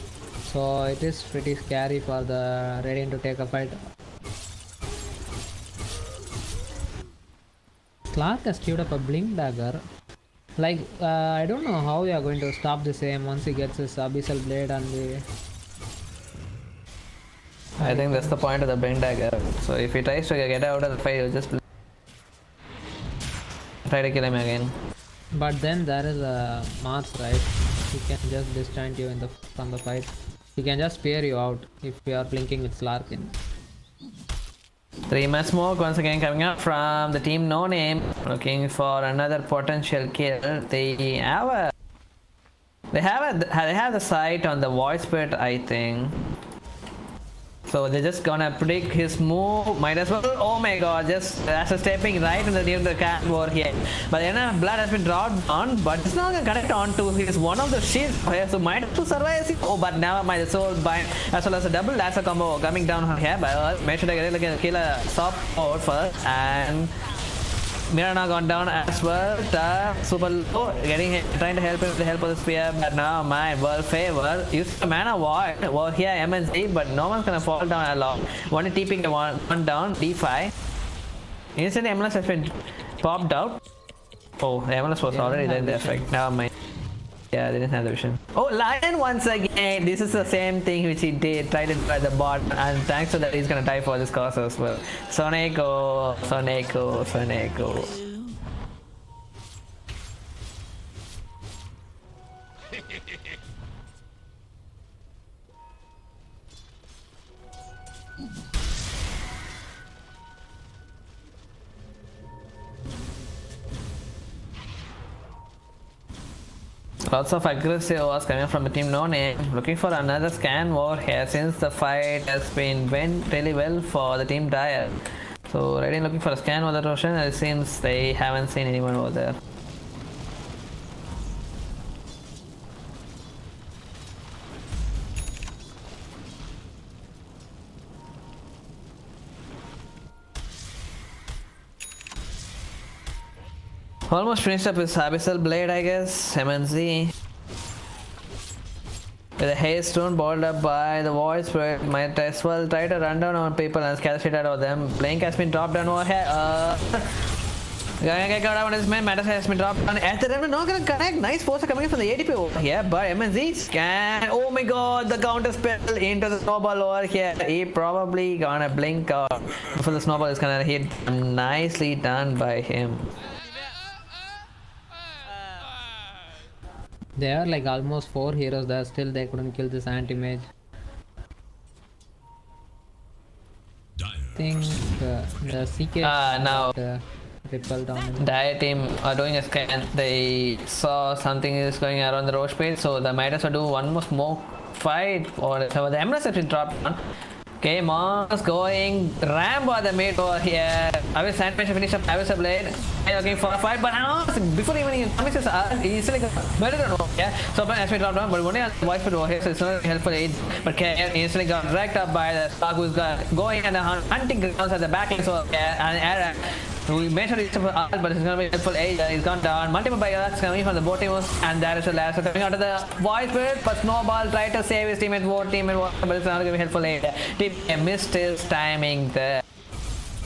So it is pretty scary for the Radiant to take a fight. Clark has queued up a Blink Dagger. Like, I don't know how we are going to stop this aim once he gets his Abyssal Blade and the... I think that's the point of the Blink Dagger. So if he tries to get out of the fight, he'll just try to kill him again. But then there is a Mars, right? He can just distant you from the fight. He can just spear you out if you are blinking with Slarkin. 3-man smoke once again coming up from the team No Name, looking for another potential kill. They have a They have the sight on the voice pit, I think. So they're just gonna predict his move. Might as well. Oh my god! Just as a stepping right in the near the cat over here. But then blood has been dropped on, but it's not gonna connect on to his one of the shields. So might have to survive. Oh, but now my soul bind as well as a double lasso combo coming down here. But make sure to get a killer soft out first and. Mirana gone down as well. Super low, trying to help him with the help of the spear, but now my world favor. Use the mana void over here MNC, but no one's gonna fall down along. One TP one down, D5. Instantly MLS has been popped out. Oh, the MLS was already there in the effect. Now my yeah, they didn't have the vision. Oh, Lion once again. This is the same thing which he did. Tried it by the bot, and thanks to that, he's gonna die for this cause as well. Soneko. Lots of aggressive was coming from the team No Name. Looking for another scan war here since the fight has been went really well for the team Dire. So Reading looking for a scan over the ocean, and it seems they haven't seen anyone over there. Almost finished up his Abyssal Blade, I guess. MNZ. With a hailstone balled up by the void spirit, might as well try to run down on people and scare the shit out of them. Blink has been dropped down over here. Gonna get caught out on his man. Matters has been dropped down. At the time, not gonna connect. Nice force coming in from the ADP over here, but MNZ scan. Oh my god, the counter spell into the snowball over here. He probably gonna blink out before the snowball is gonna hit. Nicely done by him. There are like almost 4 heroes there, still they couldn't kill this anti-mage. I think the CK now repel down. Dire team are doing a scan. They saw something is going around the roach pit, so they might as well do one more smoke fight or whatever. The emeralds have been dropped down. Okay, Moss going Rambo the mid over here. I will sandwich finish up Abyssal Blade. Looking for a fight, but before even he commits his he's still better than yeah. So as we drop down, but only voice put over here, so it's not helpful aid. But K instantly got wrecked up by the Spark who's going and hunting grounds at the back line. So and we made sure he's but it's gonna be helpful aid. He's gone down. Multiple buyers coming from the boat team, and that is the last coming out of the voice pit. But Snowball tried to save his teammate, but it's not gonna be helpful aid. He missed his timing there,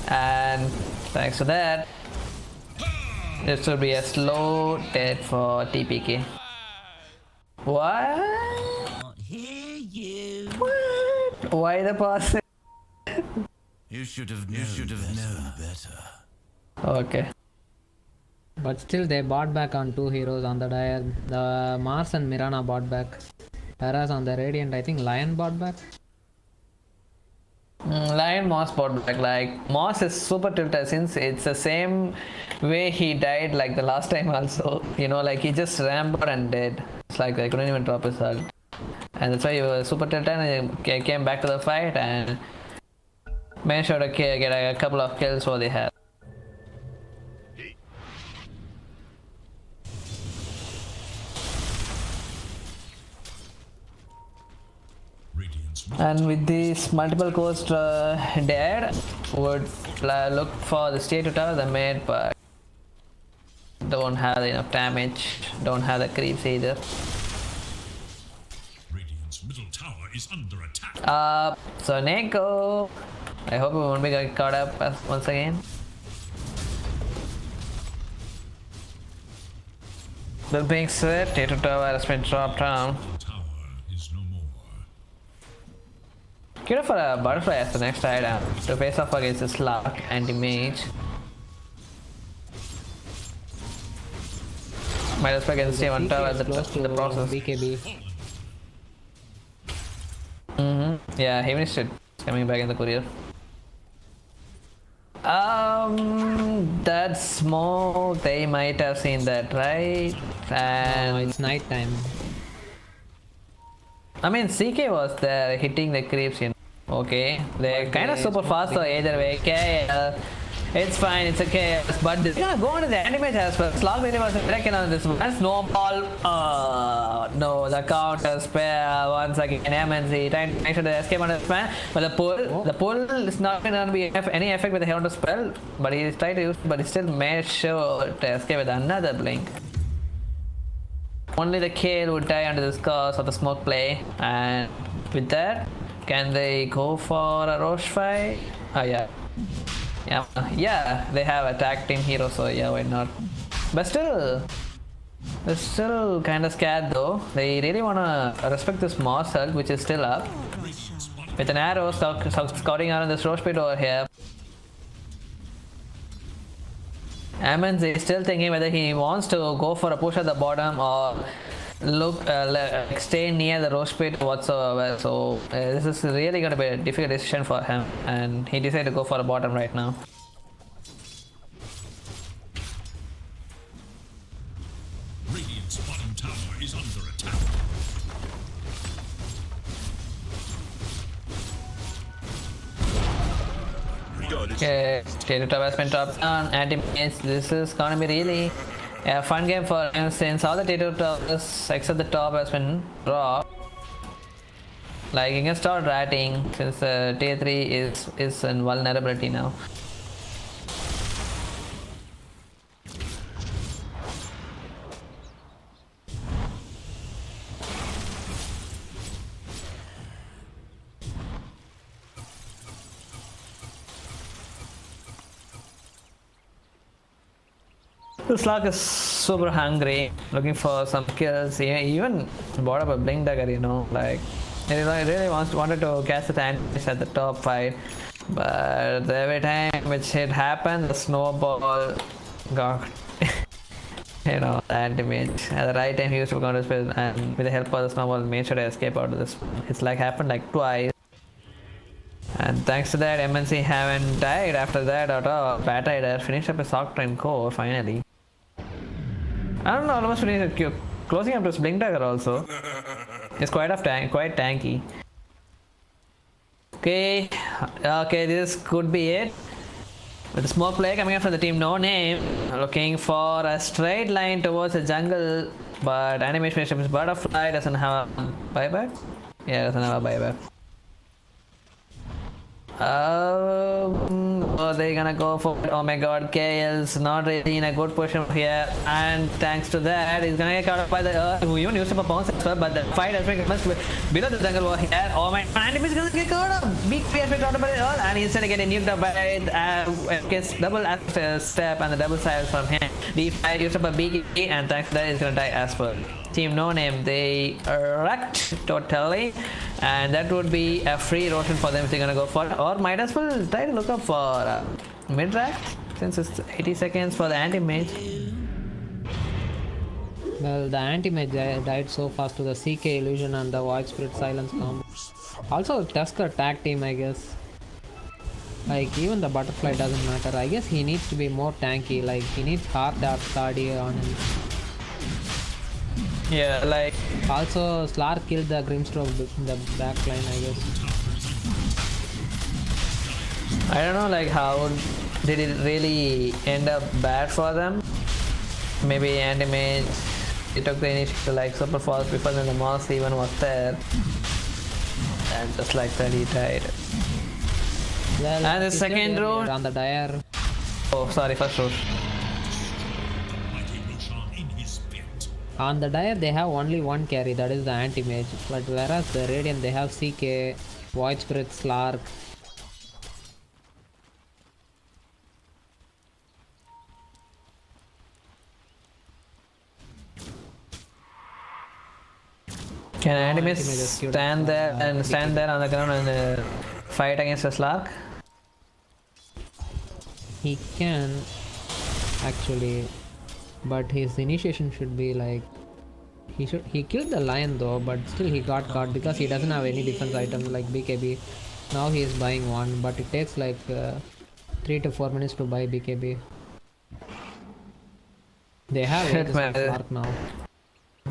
and thanks to that. This will be a slow death for TPK. What? What? Why the pass? You should have known better. Okay. But still they bought back on 2 heroes on the Dire. The Mars and Mirana bought back. Whereas on the Radiant, I think Lion bought back. Lion Moss bought back. Like Moss is super tilted since it's the same way he died like the last time also. You know, like he just rambled and dead. It's like I couldn't even drop his ult. And that's why he was super tilted and he came back to the fight and made sure to get a couple of kills what they had. And with these multiple cores dead, would look for the state to tower the mid, but don't have enough damage, don't have the creeps either. Radiant's middle tower is under attack. So Neko, I hope we won't be getting caught up once again. That being said, Tato Tower has been dropped down. Cue for a butterfly as the next item to face off against this Lark anti-mage. Might as well get the same on tower in the process. BKB. Yeah, he missed it. It's coming back in the courier. That smoke, they might have seen that, right? And No, it's night time. I mean, CK was there hitting the creeps, you know. Okay, they're kind of super fast though, either way. Okay, it's fine, it's okay. But they're gonna go into the animate as well. Slog really was wrecking on this one. Snowball. No, the counter spare once again. MNC trying to make sure they escape on the span. But the pull is not gonna be any effect with the counter spell. But he's trying to use, but he still made sure to escape with another blink. Only the Kale would die under this cause of the smoke play, and with that, can they go for a Roche fight? Oh yeah. Yeah, they have a tag team hero, so yeah, why not? But still, they're still kind of scared though. They really wanna respect this Marcel, which is still up. With an arrow scouting around this Roche pit over here. Ammons is still thinking whether he wants to go for a push at the bottom or stay near the Roche pit whatsoever. So this is really going to be a difficult decision for him, and he decided to go for a bottom right now. Radiant's bottom tower is under attack. Okay, Tater Top has been dropped down. Anti-mage, this is gonna be really a fun game for him since all the Tater Tops except the top has been dropped. Like, you can start ratting since tier 3 is in vulnerability now. The Slug is super hungry, looking for some kills. He even bought up a blink dagger, you know, like he really wanted to catch the tanks at the top fight, but every time which it happened, the snowball got you know, the anti-mage. At the right time he used to counter spell, and with the help of the snowball made sure to escape out of this. It's like happened like twice. And thanks to that, MNC haven't died after that at all. Bad Rider finished up his Octane core finally. I don't know, almost finished closing up his Blink Dagger also. It's quite tanky. Okay, this could be it. With the smoke play coming up from the team No Name, looking for a straight line towards the jungle, but animation is Butterfly doesn't have a buyback. Yeah, doesn't have a buyback. Oh, they're gonna go for it. Oh my god, KL's not really in a good position here, and thanks to that, he's gonna get caught up by the Earth, who even used up a bounce as well, but the fight has been below the jungle over here. Oh my god, and he's gonna get caught up. Big P has been caught up by the Earth, and he's gonna get nuked up by gets double step and the double side from him. The fight used up a big E, and thanks to that, he's gonna die as well. Team No Name, they wrecked totally, and that would be a free rotation for them if they're gonna go for it, or might as well try to look up for mid-rack since it's 80 seconds for the anti-mage. Well, the anti-mage died so fast to the CK illusion and the Void Spirit Silence combo. Also, Tusker tag team, I guess. Like, even the Butterfly doesn't matter. I guess he needs to be more tanky. Like, he needs hard cardio on him. Yeah, like also Slark killed the Grimstroke in the back line, I guess. I don't know, like how did it really end up bad for them? Maybe anti-mage, it took the initiative to like super fast before then the Moss even was there, and just like that he died. Well, and the second round on the Dire. Oh sorry, first round. On the Dire they have only one carry, that is the anti-mage, but whereas the Radiant they have CK, Void Spirit, Slark. Can anti-mage stand there on the ground and fight against a Slark? He can actually, but his initiation should be like he killed the lion though, but still he got caught because he doesn't have any defense items like BKB. Now he is buying one, but it takes like 3 to 4 minutes to buy BKB. They have Slark now.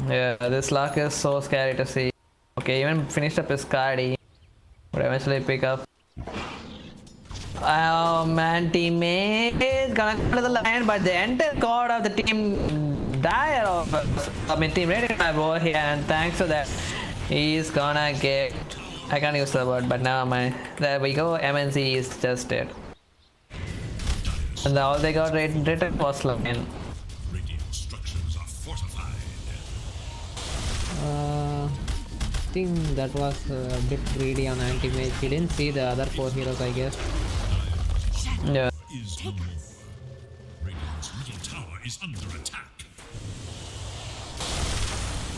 Yeah, this Slark is so scary to see. Okay, even finished up his card. He would eventually pick up. Oh man, teammate is gonna go to the line, but the entire core of the team dire of team rating over here, and thanks to that, he's gonna get. I can't use the word, but now there we go. MNC is just dead. And all they got written was line. Radiant structures are fortified. I think that was a bit greedy on anti-mage. He didn't see the other 4 heroes, I guess. Yeah. Is no more. Radiant's middle tower is under attack.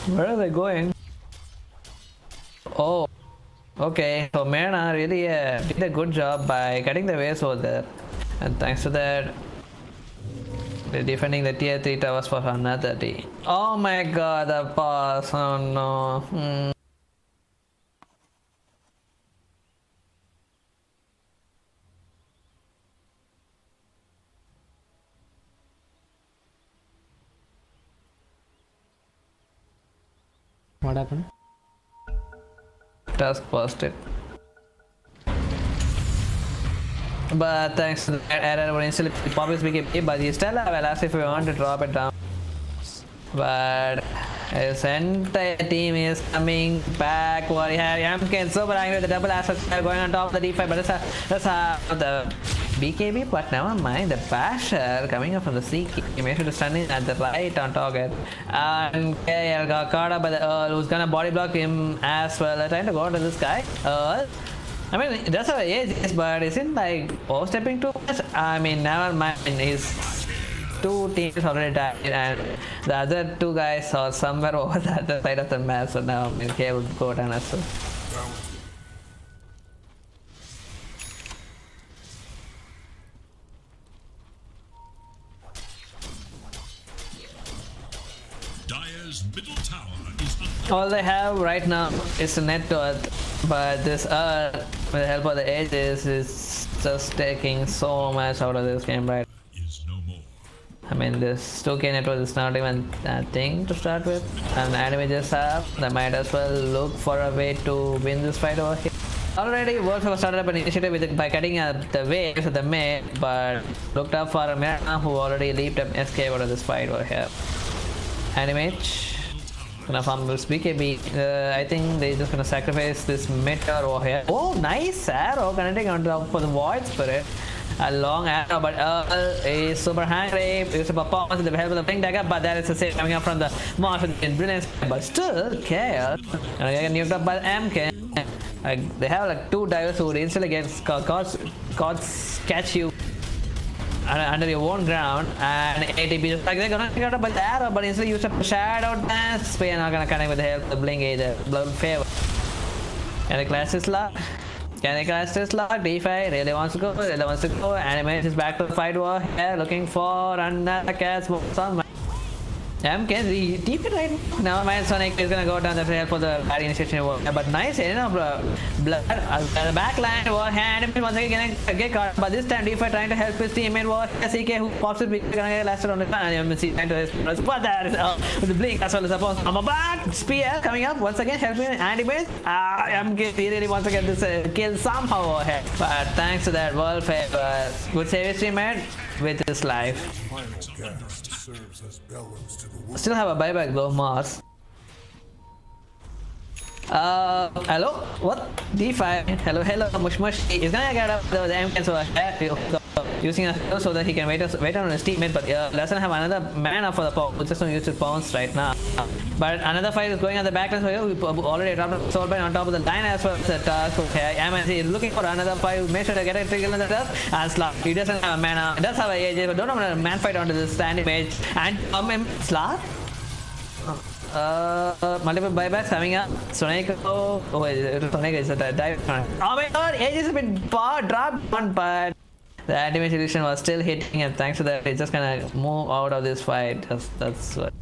Where are they going? Oh, okay. So Mirna really did a good job by cutting the waves over there, and thanks to that, they're defending the tier 3 towers for another day. Oh my god, the boss! Oh no. What happened? Task busted. But thanks to that error, would instantly pop his BKB, but he still have a last if we want to drop it down. But his entire team is coming back. What he have Yamkin super angry with the double assets going on top of the D5, but that's the BKB, but never mind. The basher coming up from the CK. He made sure to stand in at the right on target. And KL got caught up by the Earl, who's gonna body block him as well. They're trying to go to this guy. Earl. I mean, it does have an age, but isn't like overstepping too much? I mean, never mind. His 2 teams already died, and the other 2 guys are somewhere over the other side of the map. So now, I mean, K will go down as well. Dire's middle tower is under. All they have right now is a net to earth, but this earth, with the help of the ages, is just taking so much out of this game, right? Is no more. I mean, this 2K network is not even a thing to start with, and anime just have. They might as well look for a way to win this fight over here. Already, Wolf have started up an initiative with it by cutting the waves of the mid, but looked up for a Mirna who already leaped up escape out of this fight over here. Animate. Gonna farm this BKB. I think they're just gonna sacrifice this mid tower over here. Oh, nice arrow connecting on top for the Void Spirit. A long arrow, but is super hungry. It's a performance with the help of the Blink Dagger, but that is the same coming up from the monster in brilliance. But still, Chaos. And they get nuked up by MK. They have like 2 divers who would instantly get catch you under your own ground, and ATP just like they're gonna get up by the arrow, but instead use a shadow dance. Spay not gonna connect with the help of the blink either. Blood favor. Can they clash this lock? Can they clash this lock? D5 really wants to go, Animate is back to the fight war here, looking for another cast. MK deep it right now. Man, Sonic is gonna go down the trail for the bad initiation war. But nice, blood. The back line war hand once again get caught. But this time D5 trying to help his teammate war CK who pops it gonna get lasted on the time. And MNC trying to his but that is with the blink as well as suppose. I'm a back spear coming up once again helping anti-base. MK he really wants to get this kill somehow over here. But thanks to that world favor, good save teammate with his life. Still have a buyback though, Mars. Hello? What? D5. Hello, mush. He's gonna get up the MK so using a so that he can wait on his teammate, but doesn't have another mana for the pop, which just don't use his bounce right now. But another fight is going on the backline, so we already dropped a soul bind on top of the line as well as the task. Okay, MNC is looking for another fight, make sure to get a trigger in the task, and Slav. He doesn't have a mana, he does have a AJ, but don't have a man fight onto this standing mage. And Slav? Multiple buybacks coming up. Sonic, Sonic is a dive. Oh my god, Age has been dropped one, but the anti-mage illusion was still hitting, and thanks to that, it's just gonna move out of this fight. That's what.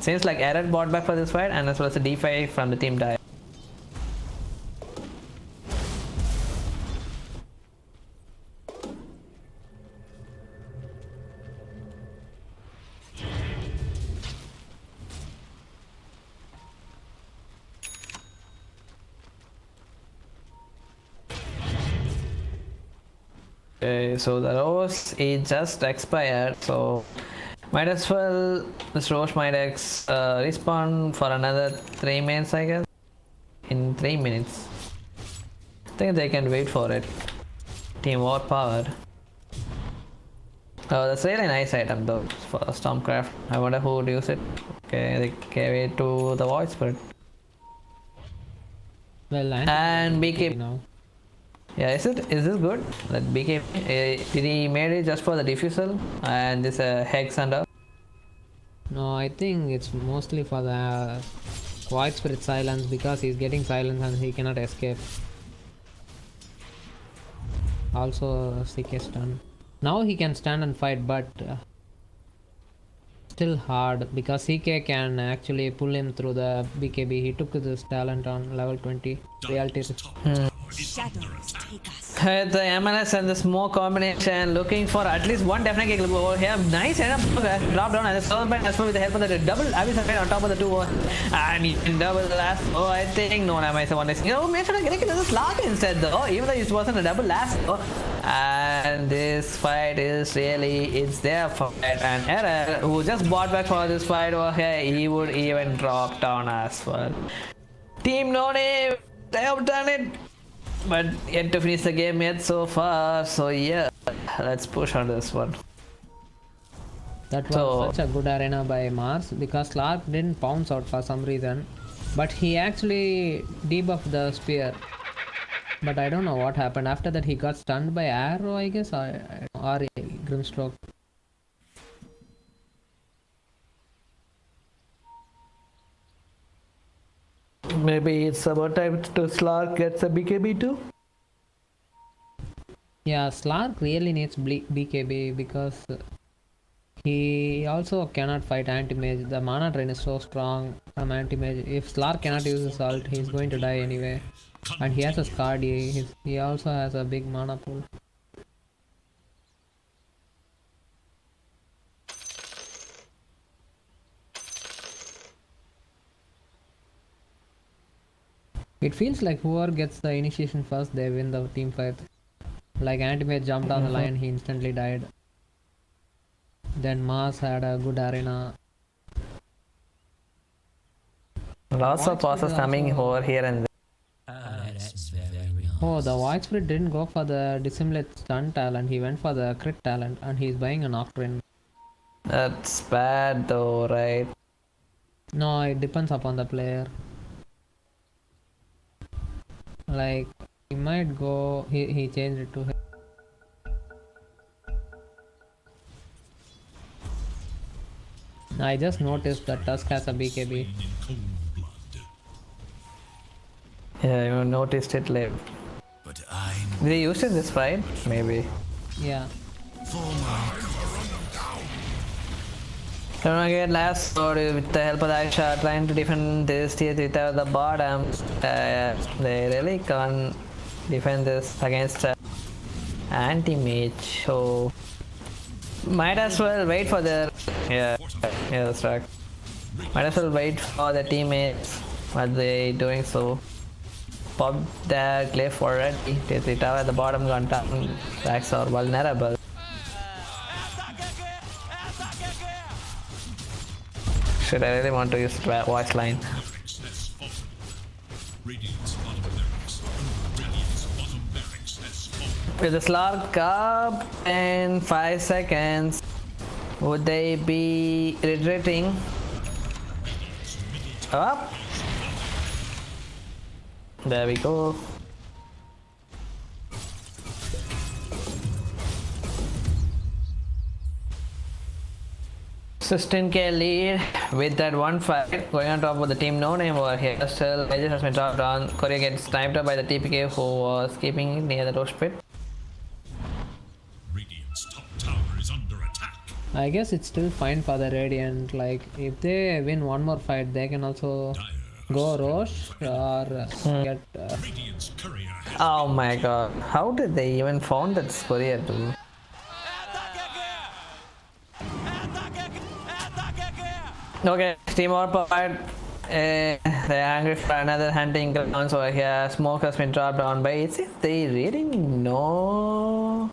Seems like Error bought back for this fight, and as well as a D5 from the team dive. Okay, so the rose is just expired, so might as well this rose might respawn for another 3 minutes, I guess. In 3 minutes. I think they can wait for it. Team Overpowered. Oh, that's really nice item though for Stormcraft. I wonder who would use it. Okay, they gave it to the Void Spirit. Well, And BK. now. Yeah, is this good? That BK did he made it just for the diffusal and this hex and all? No, I think it's mostly for the Void Spirit silence because he's getting silence and he cannot escape. Also, CK stun. Now he can stand and fight, but still hard because CK can actually pull him through the BKB. He took this talent on level 20. Reality. Shadows take us. The MLS and the smoke combination looking for at least one definite kill over here. Nice setup. Drop down and the Stormbind as well with the help of the double Abyss Effect on top of the two. And you can double last. Oh, I think no, I might say one is. You know, maybe I get another slug instead though. Even though it wasn't a double last. And this fight is really, it's their fight. And Error, who just bought back for this fight over here, he would even drop down as well. Team No Name, they have done it. But yet to finish the game yet so far, so yeah, let's push on this one. That was such a good arena by Mars because Clark didn't pounce out for some reason, but he actually debuffed the spear. But I don't know what happened. After that he got stunned by arrow, I guess, or Grimstroke. Maybe it's about time to Slark gets a BKB too? Yeah, Slark really needs BKB because he also cannot fight anti-mage. The mana drain is so strong from anti-mage. If Slark cannot use his ult, he's going to die anyway. And he has a Scardy. He also has a big mana pool. It feels like whoever gets the initiation first, they win the team fight. Like Antimate jumped on the line, he instantly died. Then Mars had a good arena. Lots of bosses coming over here and there. Oh, the Void Spirit didn't go for the dissimulate stun talent, he went for the crit talent and he's buying an Octane. That's bad though, right? No, it depends upon the player. Like, he might go, he changed it to him. I just noticed that Tusk has a BKB. In cold blood. Yeah, you noticed it late. But I Did they use it in this fight? Maybe. Yeah. Don't get last sword with the help of Aisha trying to defend this tier 3 at the bottom. They really can't defend this against anti-mage, so might as well wait for their that's right. Might as well wait for the teammates while they doing so. Pop their glyph already. Tier 3 tower at the bottom gone down. Backs are vulnerable. Shit, I really want to use voice line. Barracks has fallen. Radiant's bottom barracks. Radiant's bottom barracks has fallen. With the Slark up in 5 seconds, would they be retreating? Up. There we go. $16k lead with that one fight going on top of the team No Name over here. Still, Edges has been dropped down. Korea gets sniped up by the TPK who was keeping it near the roast pit. Radiant's top tower is under attack. I guess it's still fine for the Radiant. Like, if they win one more fight, they can also Dire go Roche or get. Radiant's courier has Oh my god, how did they even found that Korea too? Okay, team Overpowered. They're angry for another hunting grounds over here. Smoke has been dropped down by it. They really know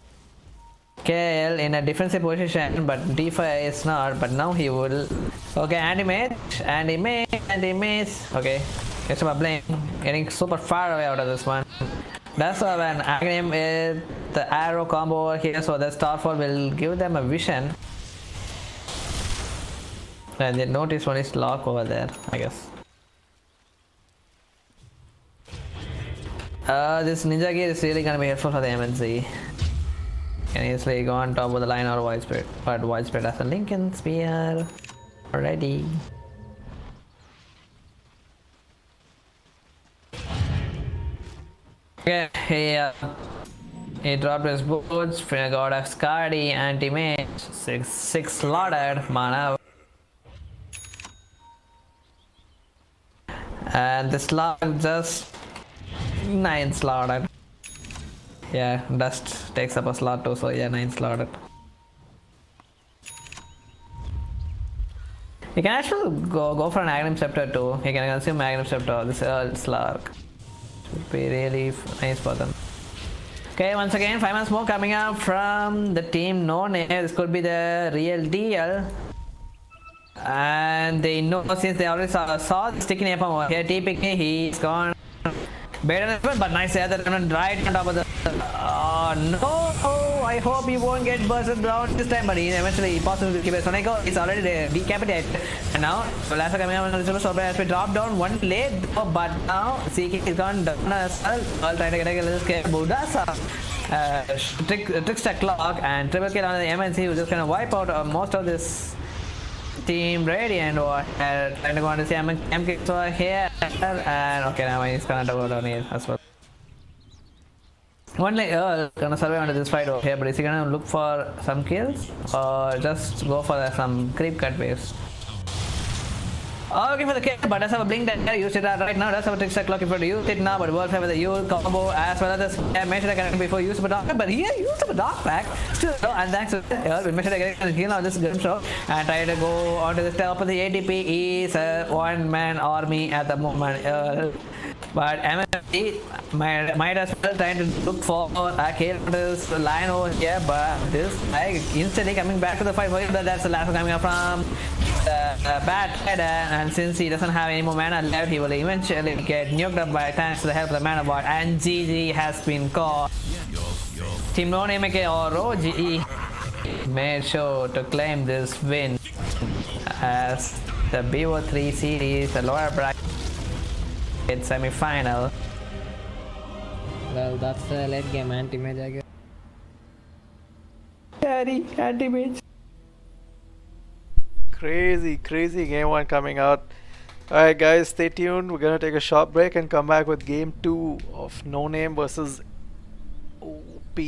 KL in a defensive position, but D5 is not. But now he will. Okay, anti-mage. Okay, it's about blame. Getting super far away out of this one. That's an Aghanim with the arrow combo over here, so the Starfall will give them a vision. And they notice one is lock over there, I guess. This ninja gear is really gonna be helpful for the MNC. Can easily go on top of the line or widespread, but widespread has a Lincoln Spear already. Okay, he dropped his boots, got a Scardy, anti-mage, 6 slaughtered, mana. And this slug just 9 slaughtered. Yeah, dust takes up a slot too, so yeah, 9 slaughtered. You can actually go for an Aghanim Scepter too. You can consume Aghanim Scepter, this slug. Would be really nice for them. Okay, once again, 5 months more coming up from the team No Name. This could be the real deal. And they know, since they already saw the sticky napalm over here, TPK, he's gone better than, but nice other right on top of the. Oh no! I hope he won't get bursted down this time, but he eventually possibly keep it. Soneko is already decapitated, and now Lassa coming up on the super as we drop down one leg, but now CK is gone down as well. All trying to get a little scared. Budasa. Trickster clock and triple kill on the MNC, who's just gonna wipe out most of this Team Radiant or trying to go on to see MK over here, and okay, now he's gonna go down here as well. Only Earl gonna survive under this fight over here, but is he gonna look for some kills or just go for some creep cut waves? Okay for the kill, but does have a blink that used it right now. Does have a trickster clock if you use it now, but works with the Yule combo as well as this mentioned again before use of a dark, but here used of a dark pack still, and thanks to we mentioned again heal on this game show and try to go onto the top of the ADP is a one-man army at the moment. But MMC might as well trying to look for a kill on this line over here, but this guy instantly coming back to the fight. That's the last one coming up from bad header, and since he doesn't have any more mana left, he will eventually get nuked up by thanks to the help of the mana bot, and GG has been caught. Team No Name or OGE made sure to claim this win as the BO3 series, the lower bracket semi-final. Well, that's the late game anti-mage, I guess. Daddy, anti-mage. Crazy game 1 coming out. Alright guys, stay tuned. We're gonna take a short break and come back with game 2 of No Name versus OP.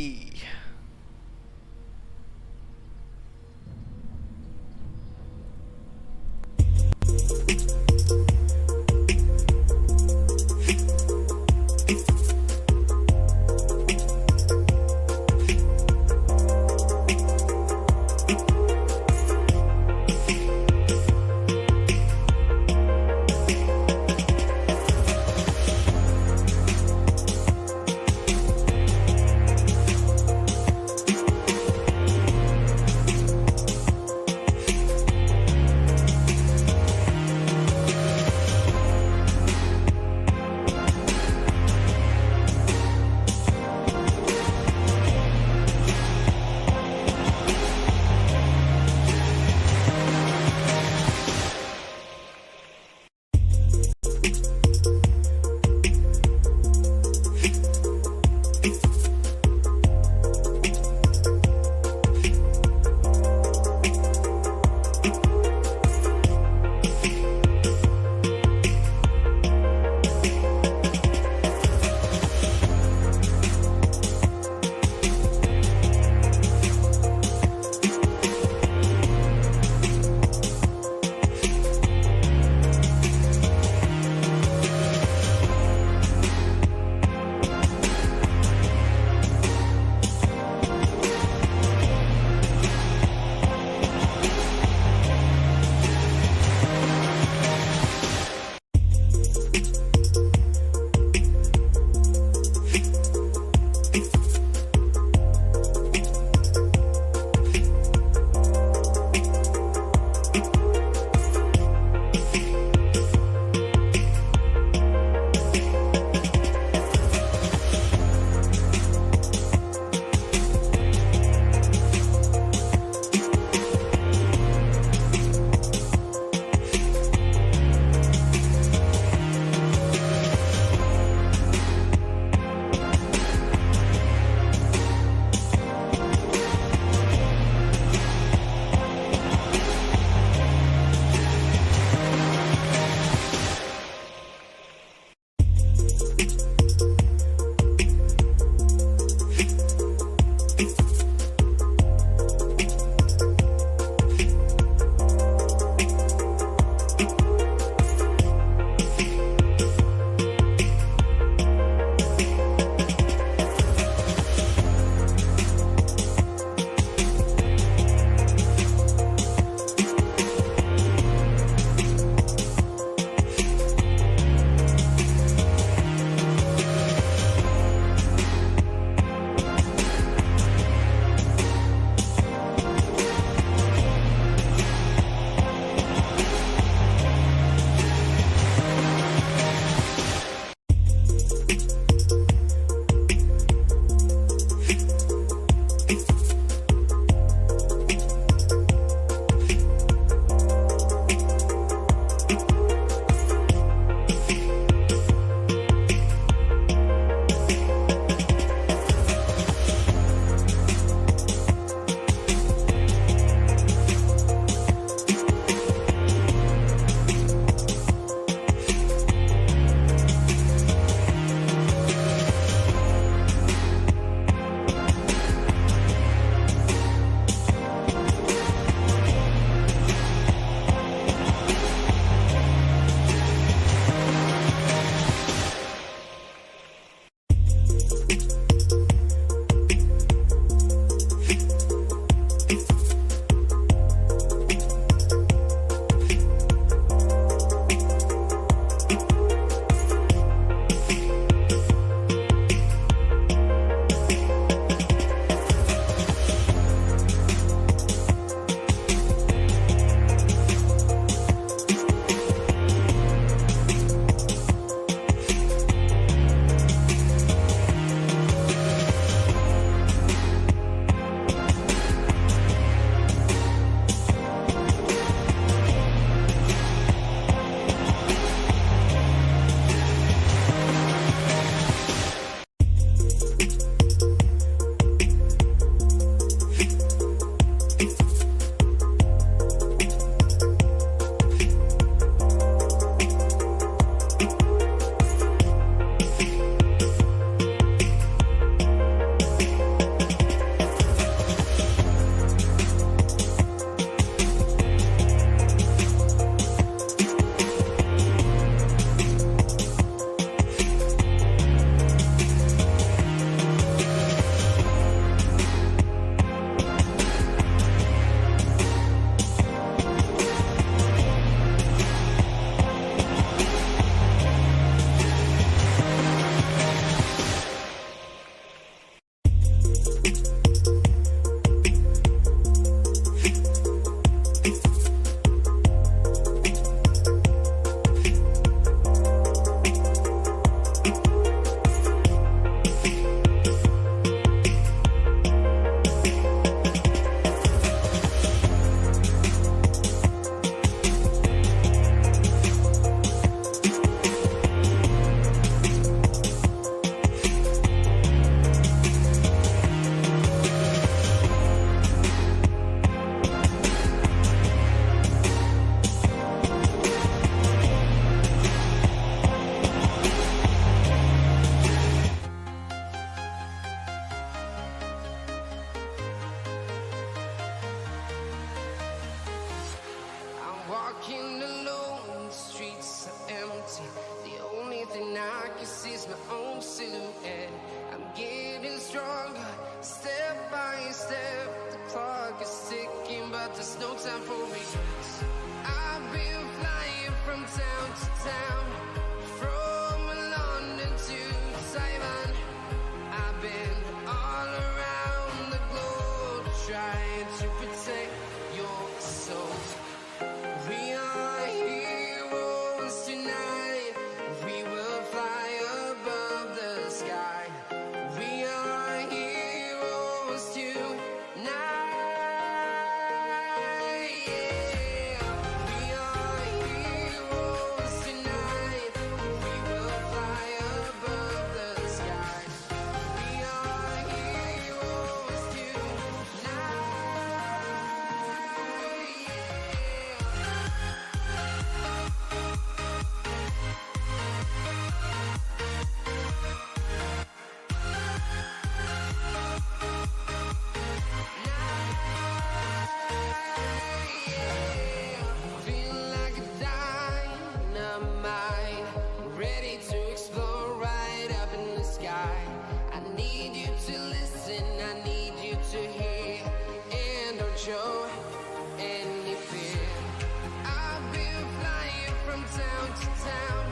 to town,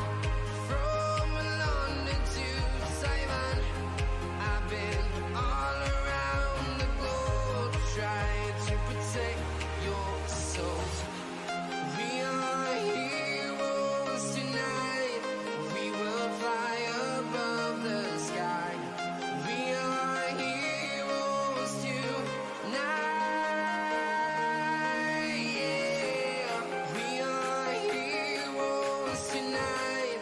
from London to Taiwan. I've been all around the globe trying to protect your soul. We are heroes tonight. We will fly above the sky. We are heroes tonight. Yeah. We are heroes tonight.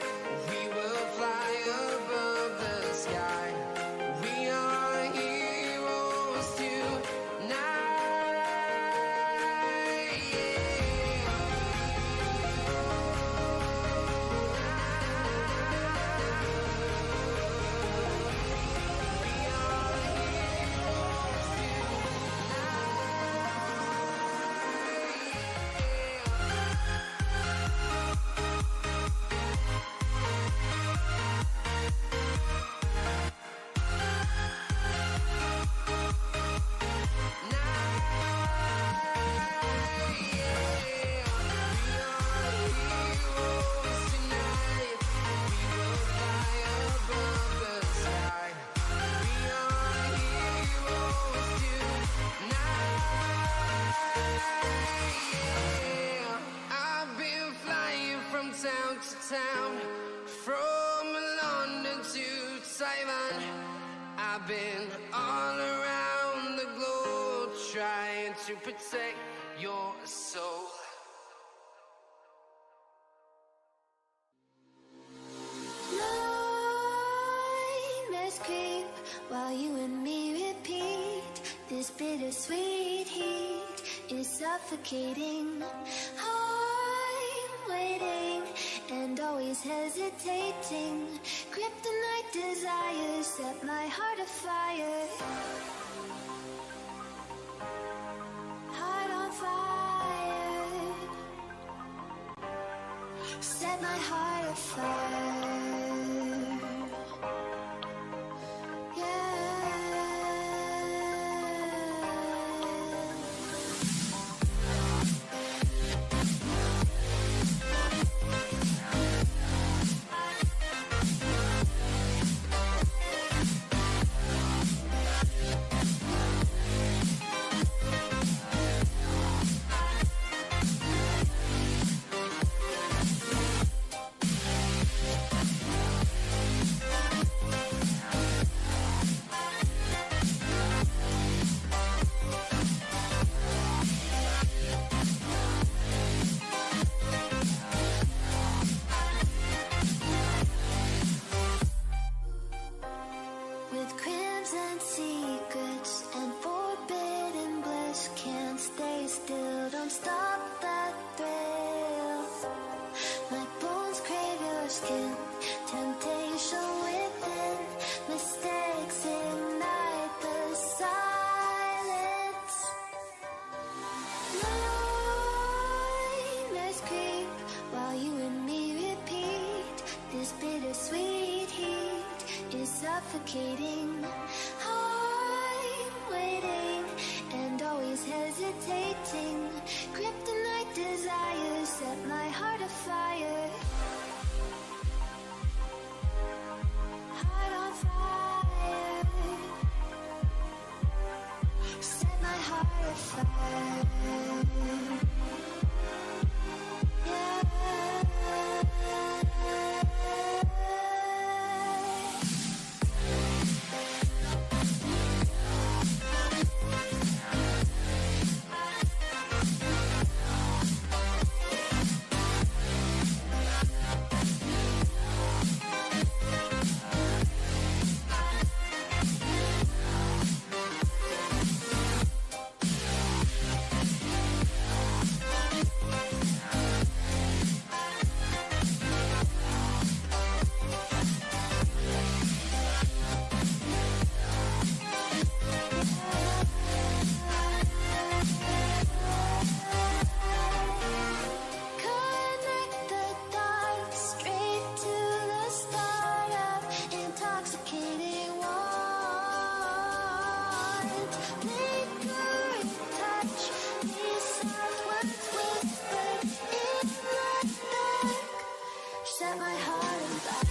We will fly above the sky. We are heroes tonight. I've been flying from town to town, from London to Taiwan. I've been all around the globe trying to protect your soul. Nightmares creep while you and me repeat. This bittersweet heat is suffocating. I'm waiting and always hesitating. Kryptonite desires set my heart afire. Heart on fire. Set my heart afire. With crimson secrets and forbidden bliss, can't stay still, don't stop that thrill. My bones crave your skin, temptation within, mistakes ignite the silence. Nightmares creep while you and me repeat. This bittersweet heat is suffocating. I'm waiting and always hesitating. Kryptonite desires set my heart afire. Heart on fire. Set my heart afire. Set my heart on fire.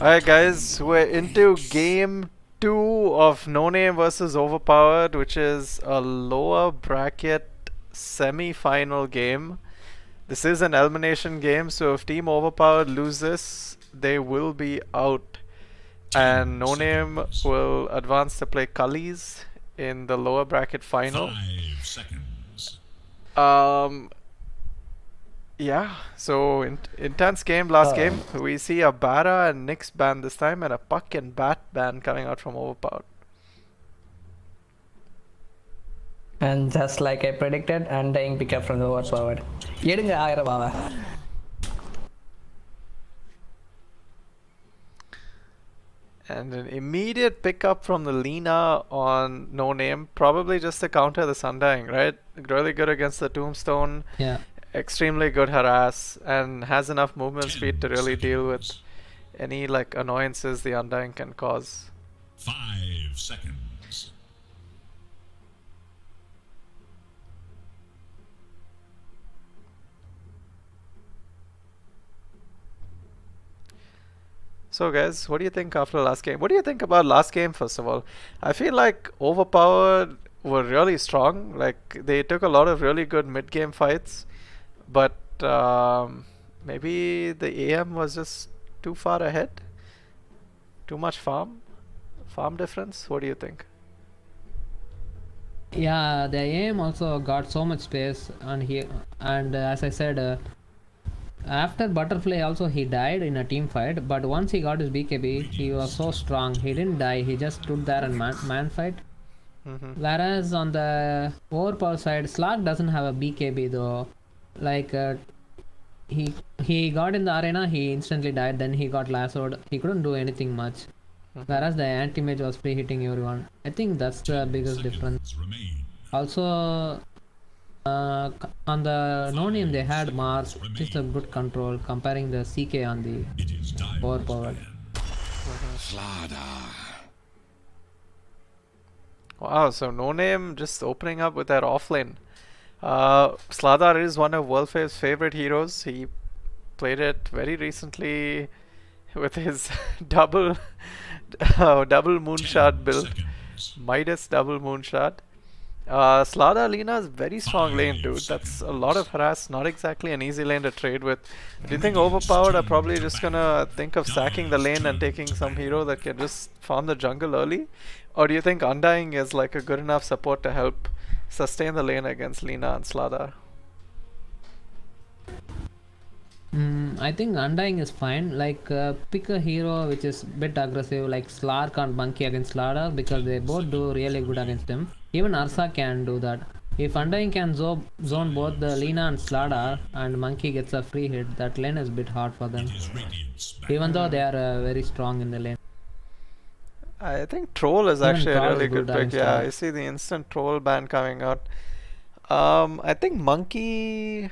Alright guys, we're into game 2 of No Name versus Overpowered, which is a lower bracket semi-final game. This is an elimination game, so if Team Overpowered loses, they will be out. And No Name will advance to play Cullies in the lower bracket final. 5 seconds. Yeah, so intense game last game. We see a Bara and Nyx ban this time, and a Puck and Bat ban coming out from Overpowered. And just like I predicted, undying pickup from the Overpowered. எடுங்க 1000 பாவா. And an immediate pickup from the Lina on No Name, probably just to counter the Sundying, right? Really good against the Tombstone, Yeah. extremely good harass, and has enough movement 10 speed to really deal with seconds. any like annoyances the Undying can cause. 5 seconds. So guys, what do you think after the last game? What do you think about last game first of all? I feel like Overpowered were really strong. Like they took a lot of really good mid-game fights, but maybe the AM was just too far ahead. Too much farm difference. What do you think? Yeah, the aim also got so much space, and as I said, after Butterfly also he died in a team fight, but once he got his BKB, he was so strong. He didn't die. He just stood there and man fight. Whereas on the Overpower side, Slark doesn't have a BKB though. Like he got in the arena, he instantly died. Then he got lassoed. He couldn't do anything much. Whereas the anti-mage was free hitting everyone. I think that's the biggest difference. Seconds remain. Also, on the no name they had Mars, which is a good control comparing the CK on the It is Diamond's Overpowered. turn. Wow, so No Name just opening up with that offlane. Sladar is one of Wolfe's favorite heroes. He played it very recently with his double moonshot 10 build. seconds. Midas double moonshot. Slada Lina is very strong lane, dude. That's a lot of harass. Not exactly an easy lane to trade with. Do you think Overpowered are probably just gonna think of sacking the lane and taking some hero that can just farm the jungle early? Or do you think Undying is like a good enough support to help sustain the lane against Lina and Slada? I think Undying is fine. Like pick a hero which is bit aggressive, like Slark and Monkey against Slardar, because they both do really good against him. Even Ursa can do that. If Undying can zone both the Lina and Slardar, and Monkey gets a free hit, that lane is a bit hard for them. It is Radiant's back. Even though they are very strong in the lane. I think Troll is Even actually a Troll is really good good pick. against Yeah, Troll. I see the instant Troll ban coming out. I think Monkey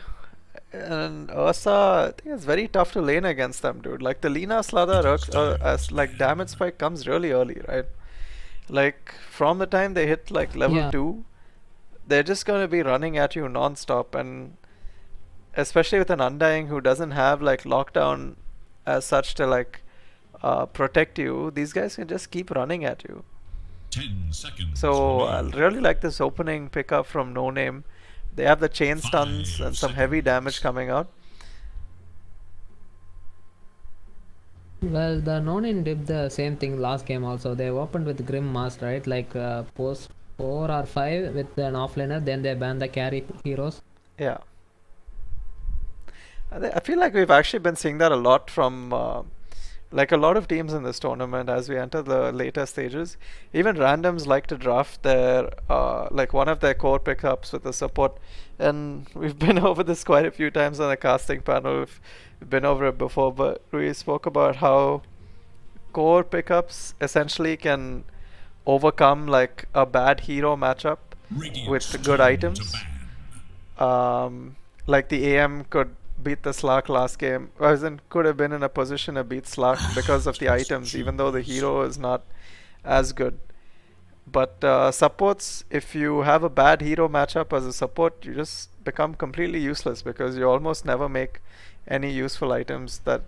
and Ursa, I think it's very tough to lane against them, dude. Like the Lina Slada as like damage spike comes really early, right? Like from the time they hit like level Yeah. 2, they're just gonna be running at you non-stop, and especially with an Undying who doesn't have like lockdown as such to like protect you, these guys can just keep running at you. 10 seconds. So I remain. really like this opening pickup from No Name. They have the chain stuns 5 and some heavy damage coming out. Well, the Nonin did the same thing last game also. They opened with Grim Mask, right? Like post 4 or 5 with an offlaner, then they ban the carry heroes. Yeah. I feel like we've actually been seeing that a lot from like a lot of teams in this tournament as we enter the later stages. Even randoms like to draft their like one of their core pickups with the support, and we've been over this quite a few times on the casting panel. We've been over it before, but we spoke about how core pickups essentially can overcome like a bad hero matchup Radiant's with good turn items. to ban. Like the AM could beat the Slark last game, could have been in a position to beat Slark because of the items, even though the hero is not as good. But supports, if you have a bad hero matchup as a support, you just become completely useless because you almost never make any useful items that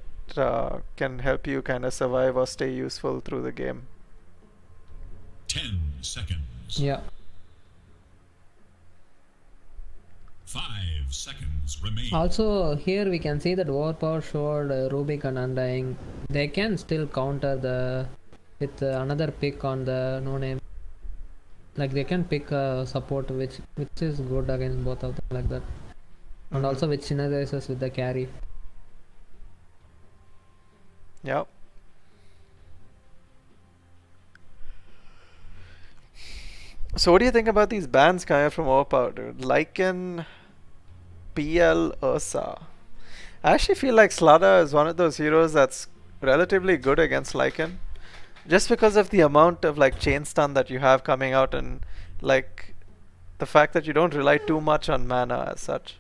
can help you kind of survive or stay useful through the game. 10 seconds. Yeah. 5 seconds remain. Also, here we can see that Overpower showed Rubik and Undying. They can still counter the with another pick on the no name. Like they can pick a support which is good against both of them like that, and also which synergizes with the carry. Yep. So what do you think about these bans coming from Overpowered, dude? Lycan, PL, Ursa. I actually feel like Slada is one of those heroes that's relatively good against Lycan. just because of the amount of like chain stun that you have coming out, and like the fact that you don't rely too much on mana as such.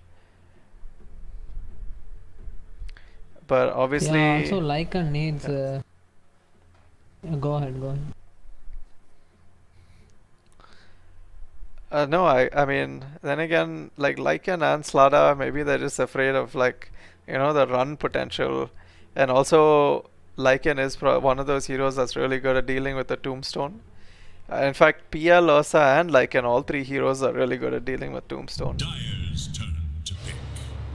But obviously, Yeah, also Lycan needs. yeah. Go ahead, go ahead. No, I mean, then again, like Lycan and Slada, maybe they're just afraid of like, the run potential, and also Lycan is one of those heroes that's really good at dealing with the Tombstone. In fact, PL, Ursa, and Lycan, all three heroes are really good at dealing with Tombstone. Dyer's turn to pick.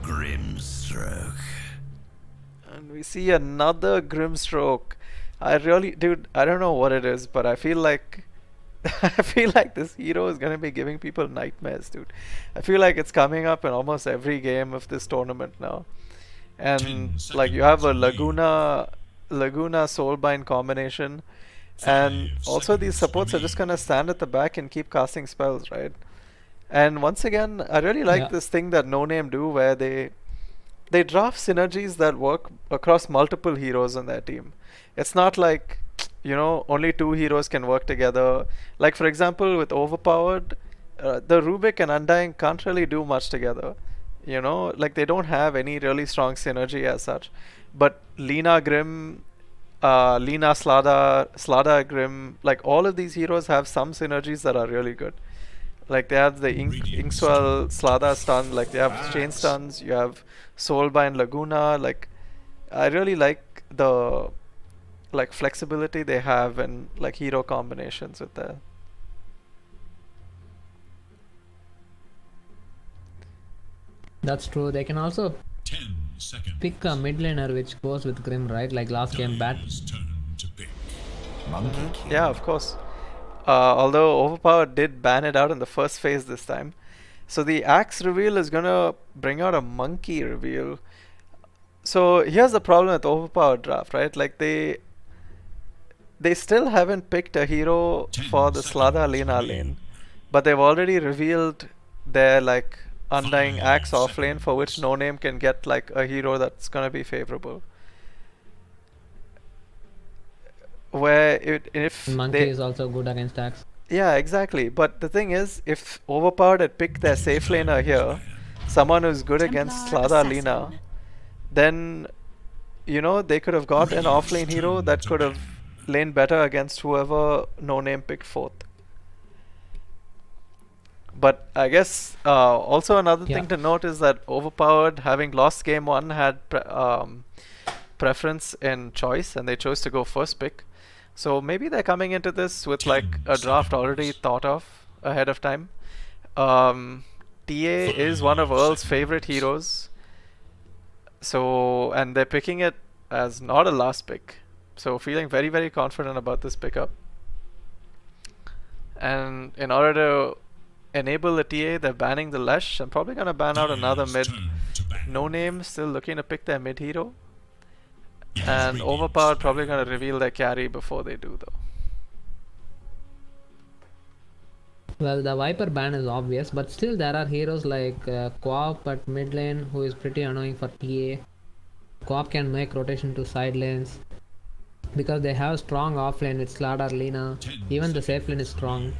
Grimstroke. And we see another Grimstroke. Dude, I don't know what it is, but I feel like I feel like this hero is gonna be giving people nightmares, dude. I feel like it's coming up in almost every game of this tournament now. And like you have a Laguna Soulbind combination, and also these supports are just gonna stand at the back and keep casting spells, right? And once again, I really like this thing that No Name do, where they draft synergies that work across multiple heroes on their team. It's not like, only two heroes can work together. Like, for example, with Overpowered, the Rubik and Undying can't really do much together. Like they don't have any really strong synergy as such. But Lina Grim, Lina Slada, Slada Grim, like all of these heroes have some synergies that are really good. Like they have the Inkswell Slada stun, like they have chain stuns, you have Soulbind Laguna, like I really like the like flexibility they have and like hero combinations with that. That's true. They can also 10 seconds. pick a mid laner which goes with Grim, right? Like last game, Bat. Dyer's turn to pick. Yeah, of course. Although Overpowered did ban it out in the first phase this time. So the axe reveal is gonna bring out a monkey reveal. So here's the problem with Overpowered draft, right? Like they still haven't picked a hero for the Slada Lena lane, but they've already revealed their like Undying Axe off lane, for which No Name can get like a hero that's gonna be favorable. Where if Monkey they is also good against Axe. Yeah, exactly. But the thing is, if Overpowered had picked their safe laner here, someone who's good against Slada Lina, then they could have got an offlane hero that could have laned better against whoever No Name picked fourth. But I guess also another thing to note is that Overpowered, having lost game one, had preference in choice, and they chose to go first pick. So maybe they're coming into this with like a draft already thought of ahead of time. TA is one of Earl's favorite heroes. So, and they're picking it as not a last pick. So feeling very, very confident about this pickup. And in order to enable the TA, they're banning the Lesh. I'm probably gonna ban out another mid. No Name still looking to pick their mid hero. And Overpowered probably gonna reveal their carry before they do though. Well, the Viper ban is obvious, but still there are heroes like Quap at mid lane who is pretty annoying for TA. Quap can make rotation to side lanes because they have strong off lane with Slada or Lina. Even the safe lane is strong.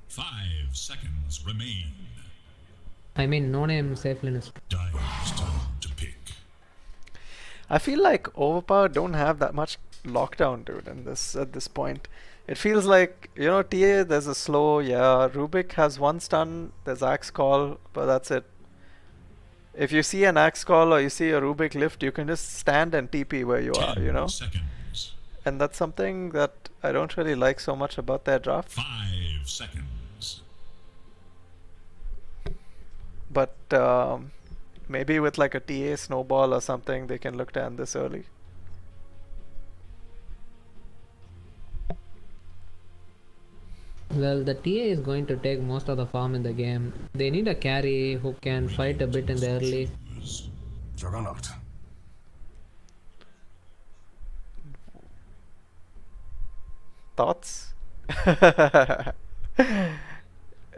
5 seconds remain. I mean, No Name safe lane is strong. Dyer's turn to pick. I feel like Overpowered don't have that much lockdown, dude, in this at this point. It feels like, TA, there's a slow, Rubik has one stun, there's Axe Call, but that's it. If you see an Axe Call or you see a Rubik lift, you can just stand and TP where you are, 10 seconds. And that's something that I don't really like so much about their draft. 5 seconds. But maybe with like a TA snowball or something, they can look to end this early. Well, the TA is going to take most of the farm in the game. They need a carry who can fight a bit in the early. Juggernaut. Thoughts?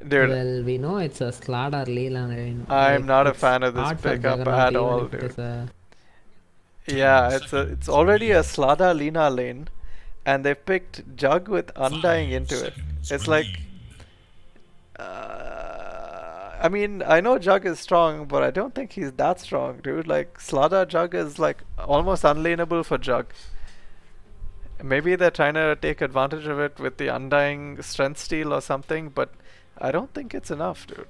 Dude, Well, we know it's a Slada Leland. I'm not a fan of this pickup at all, dude. Yeah, it's already a Slada Lina lane, and they picked Jug with Undying into it. It's like, I mean, I know Jug is strong, but I don't think he's that strong, dude. Like, Slada Jug is like almost unlaneable for Jug. Maybe they're trying to take advantage of it with the Undying Strength Steal or something, but I don't think it's enough, dude.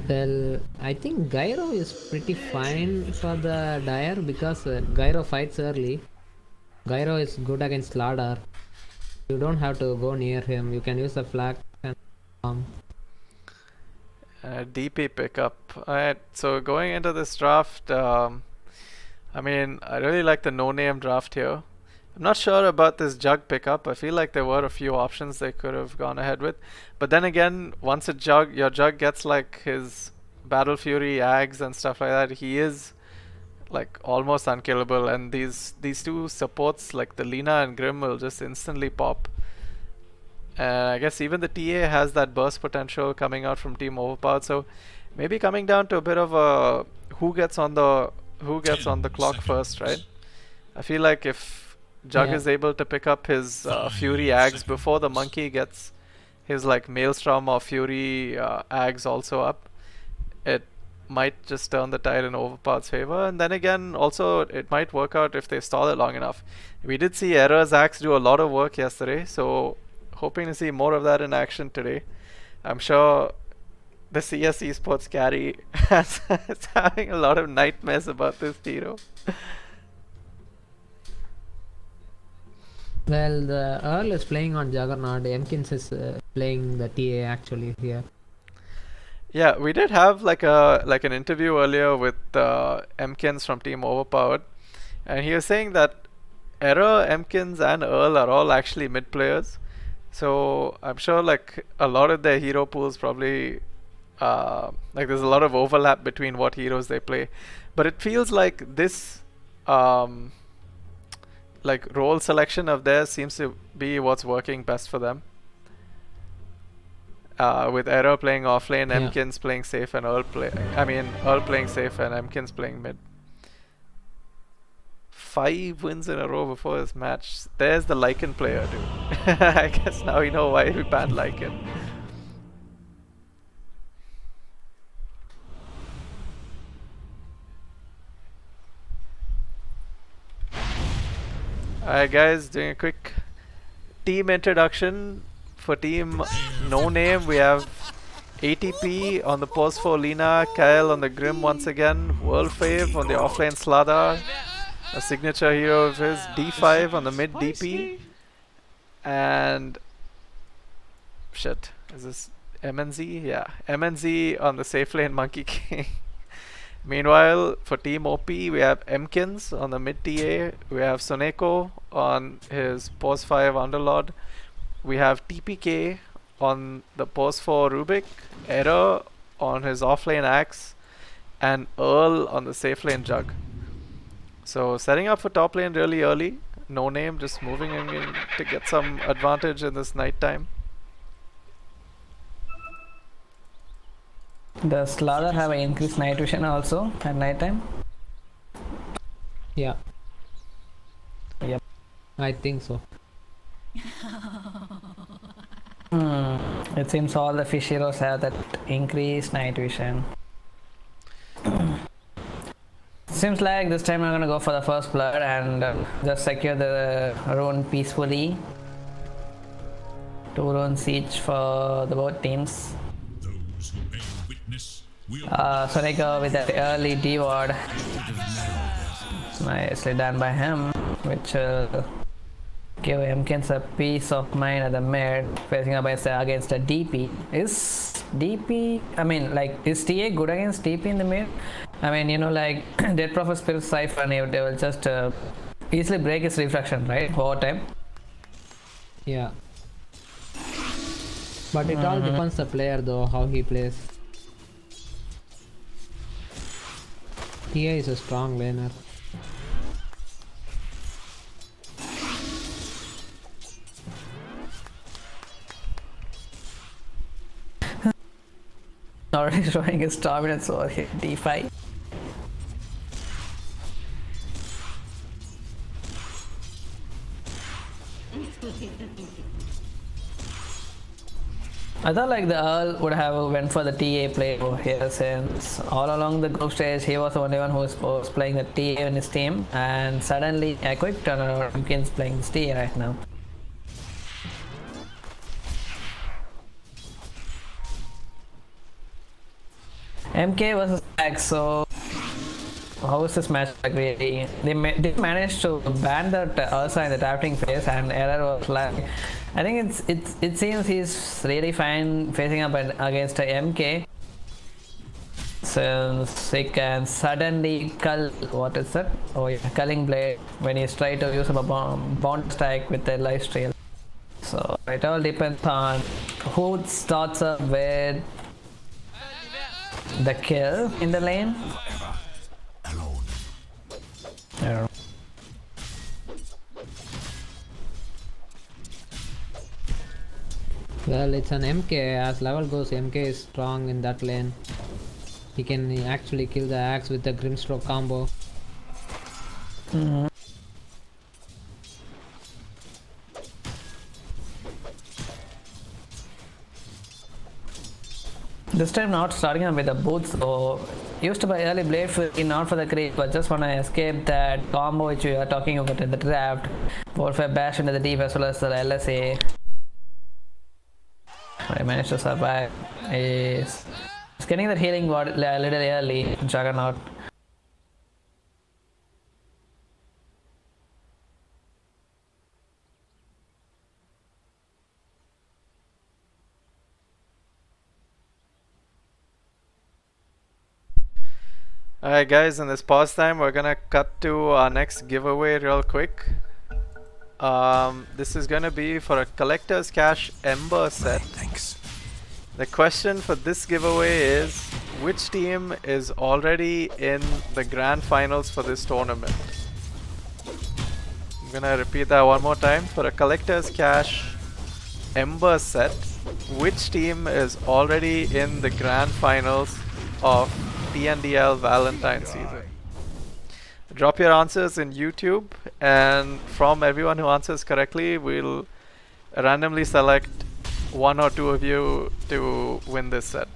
Well, I think Gyro is pretty fine for the Dire because Gyro fights early. Gyro is good against Slardar. You don't have to go near him. You can use the flag and DP pickup. Alright, so going into this draft, I mean, I really like the no-name draft here. I'm not sure about this Jug pickup. I feel like there were a few options they could have gone ahead with. But then again, once your Jug gets like his Battle Fury, Ags and stuff like that, he is like almost unkillable. And these two supports like the Lina and Grim will just instantly pop. And I guess even the TA has that burst potential coming out from Team Overpowered. So maybe coming down to a bit of a who gets on the clock first, right? I feel like if Jug is able to pick up his Fury Ags before the monkey gets his like Maelstrom or Fury Ags also up, it might just turn the tide in Overpowered's favor. And then again, also it might work out if they stall it long enough. We did see Error's Axe do a lot of work yesterday, so hoping to see more of that in action today. I'm sure the CS Esports carry is having a lot of nightmares about this hero. well, the Earl is playing on Juggernaut. Emkins is playing the TA actually here. Yeah, we did have like an interview earlier with Emkins from Team Overpowered, and he was saying that Error, Emkins, and Earl are all actually mid players. So I'm sure like a lot of their hero pools probably like there's a lot of overlap between what heroes they play, but it feels like this like role selection of theirs seems to be what's working best for them. With Error playing offlane, Emkins playing safe, and Earl playing safe and Emkins playing mid. 5 wins in a row before this match. There's the Lycan player, dude. I guess now we know why we banned Lycan. Alright guys, doing a quick team introduction. For team No Name, we have ATP on the post for Lina, Kyle on the Grim once again, World Fave on the offlane Slada, a signature hero of his, D5 on the mid DP, and shit, is this MNZ? Yeah, MNZ on the safe lane Monkey King. Meanwhile, for Team OP, we have Emkins on the mid TA, we have Soneko on his post 5 Underlord, we have TPK on the post 4 Rubik, Error on his offlane Axe, and Earl on the safe lane Jug. So setting up for top lane really early. No Name just moving in to get some advantage in this night time. Does Slaughter have an increased night vision also at night time? Yeah. Yep. I think so. It seems all the fish heroes have that increased night vision. Seems like this time I'm gonna go for the first blood and just secure the rune peacefully. 2 rune siege for the both teams. Those who bear witness will Soneko with that early D ward. Nicely done by him, which will give Emkins a peace of mind at the mid, facing up against a DP. Is DP, I mean, like, is TA good against DP in the mid? I mean, you know, like, Dead Prophet Spirit Siphon, they will just easily break his refraction, right? Over time. Yeah. But it all depends the player though, how he plays. TA is a strong laner. Already showing his dominance over here, D5. I thought like the Earl would have went for the TA play over here since all along the group stage he was the only one who was playing the TA in his team, and suddenly a quick turnaround, MK's playing this TA right now. MK versus X, so how is this match like really? They did manage to ban the Ursa in the tapping phase, and Error was like, I think it seems he's really fine facing up against a MK, since he can suddenly cull, what is that? Oh yeah, culling blade when he's trying to use up a bond strike with the lifesteal. So it all depends on who starts up with the kill in the lane. Yeah. Well, it's an MK. As level goes, MK is strong in that lane. He can actually kill the axe with the Grimstroke combo. This time not starting up with the boots, so used to buy early blade not for the creep, but just wanna escape that combo which we are talking about in the draft. Warfare bash into the deep as well as the LSA. I managed to survive. He's getting that healing ward a little early, Juggernaut. Alright guys, in this pause time we're gonna cut to our next giveaway real quick. This is gonna be for a collector's cash Ember set. Thanks. The question for this giveaway is, which team is already in the grand finals for this tournament? I'm gonna repeat that one more time. For a collector's cash Ember set, which team is already in the grand finals of TNDL Valentine season? Drop your answers in YouTube, and from everyone who answers correctly, we'll randomly select one or two of you to win this set.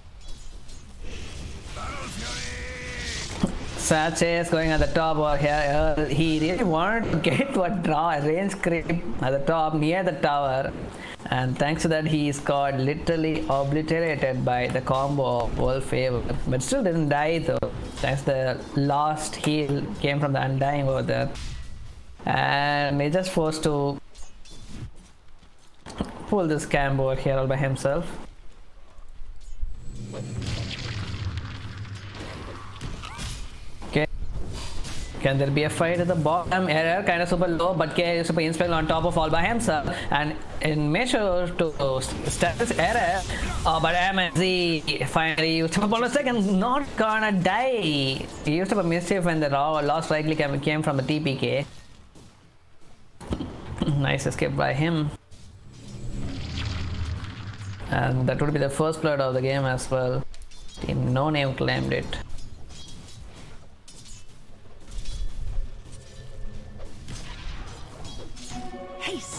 Sache is going at the top over here. He really wanted to get to a range creep at the top near the tower, and thanks to that he got literally obliterated by the combo of World Favor, but still didn't die though. Thanks to the last heal came from the Undying over there, and he just forced to pull this camp over here all by himself. Okay, can there be a fight at the bottom? Error kind of super low, but K is super inspect on top of all by himself, and in measure to start this Error, but MZ finally used up on a second, not gonna die. He used up a mischief when the lost likely came from the TPK. Nice escape by him. And that would be the first blood of the game as well. Team No Name claimed it.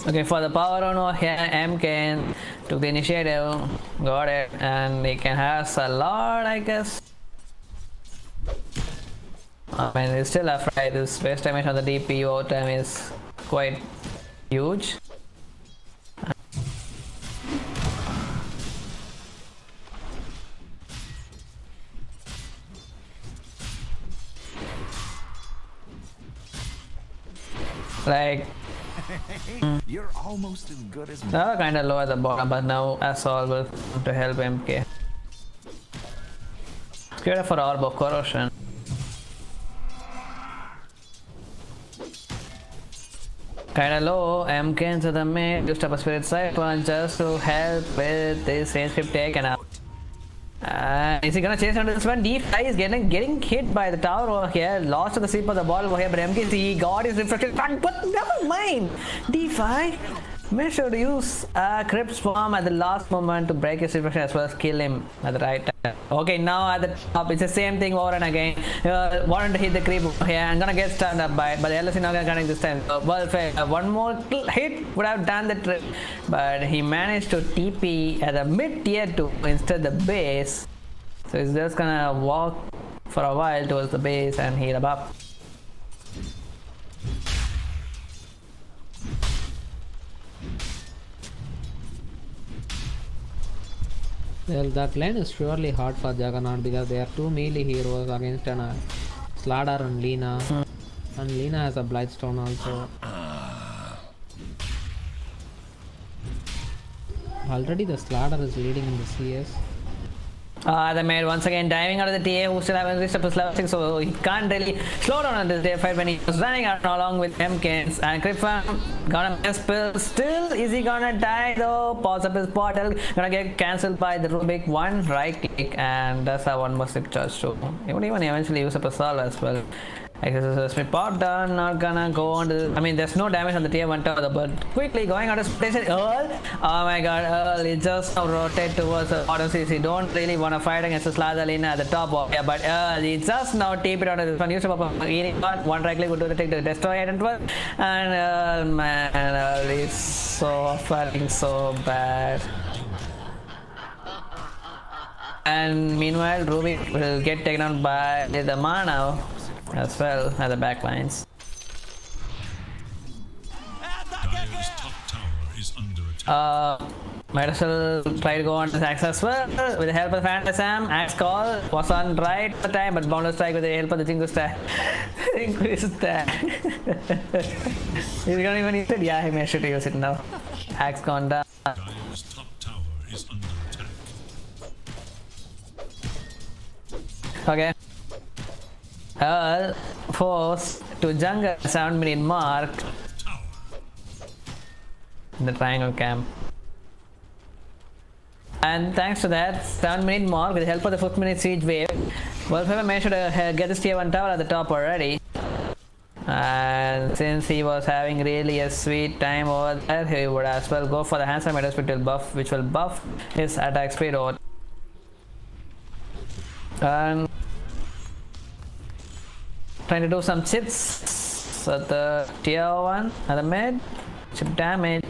Okay, for the power on over here, MK took the initiative, got it, and he can have a lot, I guess. I mean, he's still afraid. This base damage on the DP over time is quite huge. Like, You're almost as good as me. they were kind of low at the bottom, but now Assault will come to help MK. Scared for Orb of Corrosion. Kinda low, MK into the mid, used up a Spirit Siphon just to help with this range creep taken out. Is he gonna chase under this one? D5 is getting hit by the tower over here, lost to the sleep of the ball over here, but MK, he got his reflection, but never mind! D5 Make sure to use Crypt's form at the last moment to break his reflection as well as kill him at the right time. Okay, now at the top, it's the same thing over and again. Wanted to hit the creep here. I'm gonna get stunned up by it, but the LSC not gonna connect this time. Well, one more hit would have done the trick, but he managed to TP at the mid tier 2 instead the base. So he's just gonna walk for a while towards the base and heal him up. Well, that lane is surely hard for Juggernaut because they are two melee heroes against an Slardar and Lina. And Lina has a Blightstone also. Already the Slardar is leading in the CS. The maid once again diving out of the TA who still haven't reached up his level 6, so he can't really slow down on this day fight when he was running out along with MKs. And Cryptfarm gonna miss spill. Still, is he gonna die though? Pause up his portal, gonna get cancelled by the Rubik. One right click, and that's how one more slip charge too. He would even eventually use up a solve as well. Exercise me pop down, not gonna go on to. I mean, there's no damage on the tier 1 tower, but quickly going out of station. Earl, oh my god, Earl, he just now rotate towards the bottom CC. Don't really want to fight against the Sladalina at the top of here, but Earl, he just now TP'd onto this one. Used up one right click would do the take to destroy it and well. And Earl, man, Earl is so feeling so bad. And meanwhile, Ruby will get taken out by the mana as well at the back lines. Dire's top tower is under attack. Might as well try to go on this axe as well with the help of Phantasm. Axe call was on right at the time, but Boundless Strike with the help of the Jingu stack. Jingu stack. He's gonna even use it? Yeah, he made sure to use it now. Axe gone down. Dire's top tower is under attack. Okay. Forced to jungle 7-minute mark in the triangle camp. And thanks to that 7-minute mark with the help of the 5th-minute siege wave, Wolfhaven managed to get this tier 1 tower at the top already. And since he was having really a sweet time over there, he would as well go for the handsome metal buff, which will buff his attack speed over. And trying to do some chips at the tier 1 at the mid. Chip damage.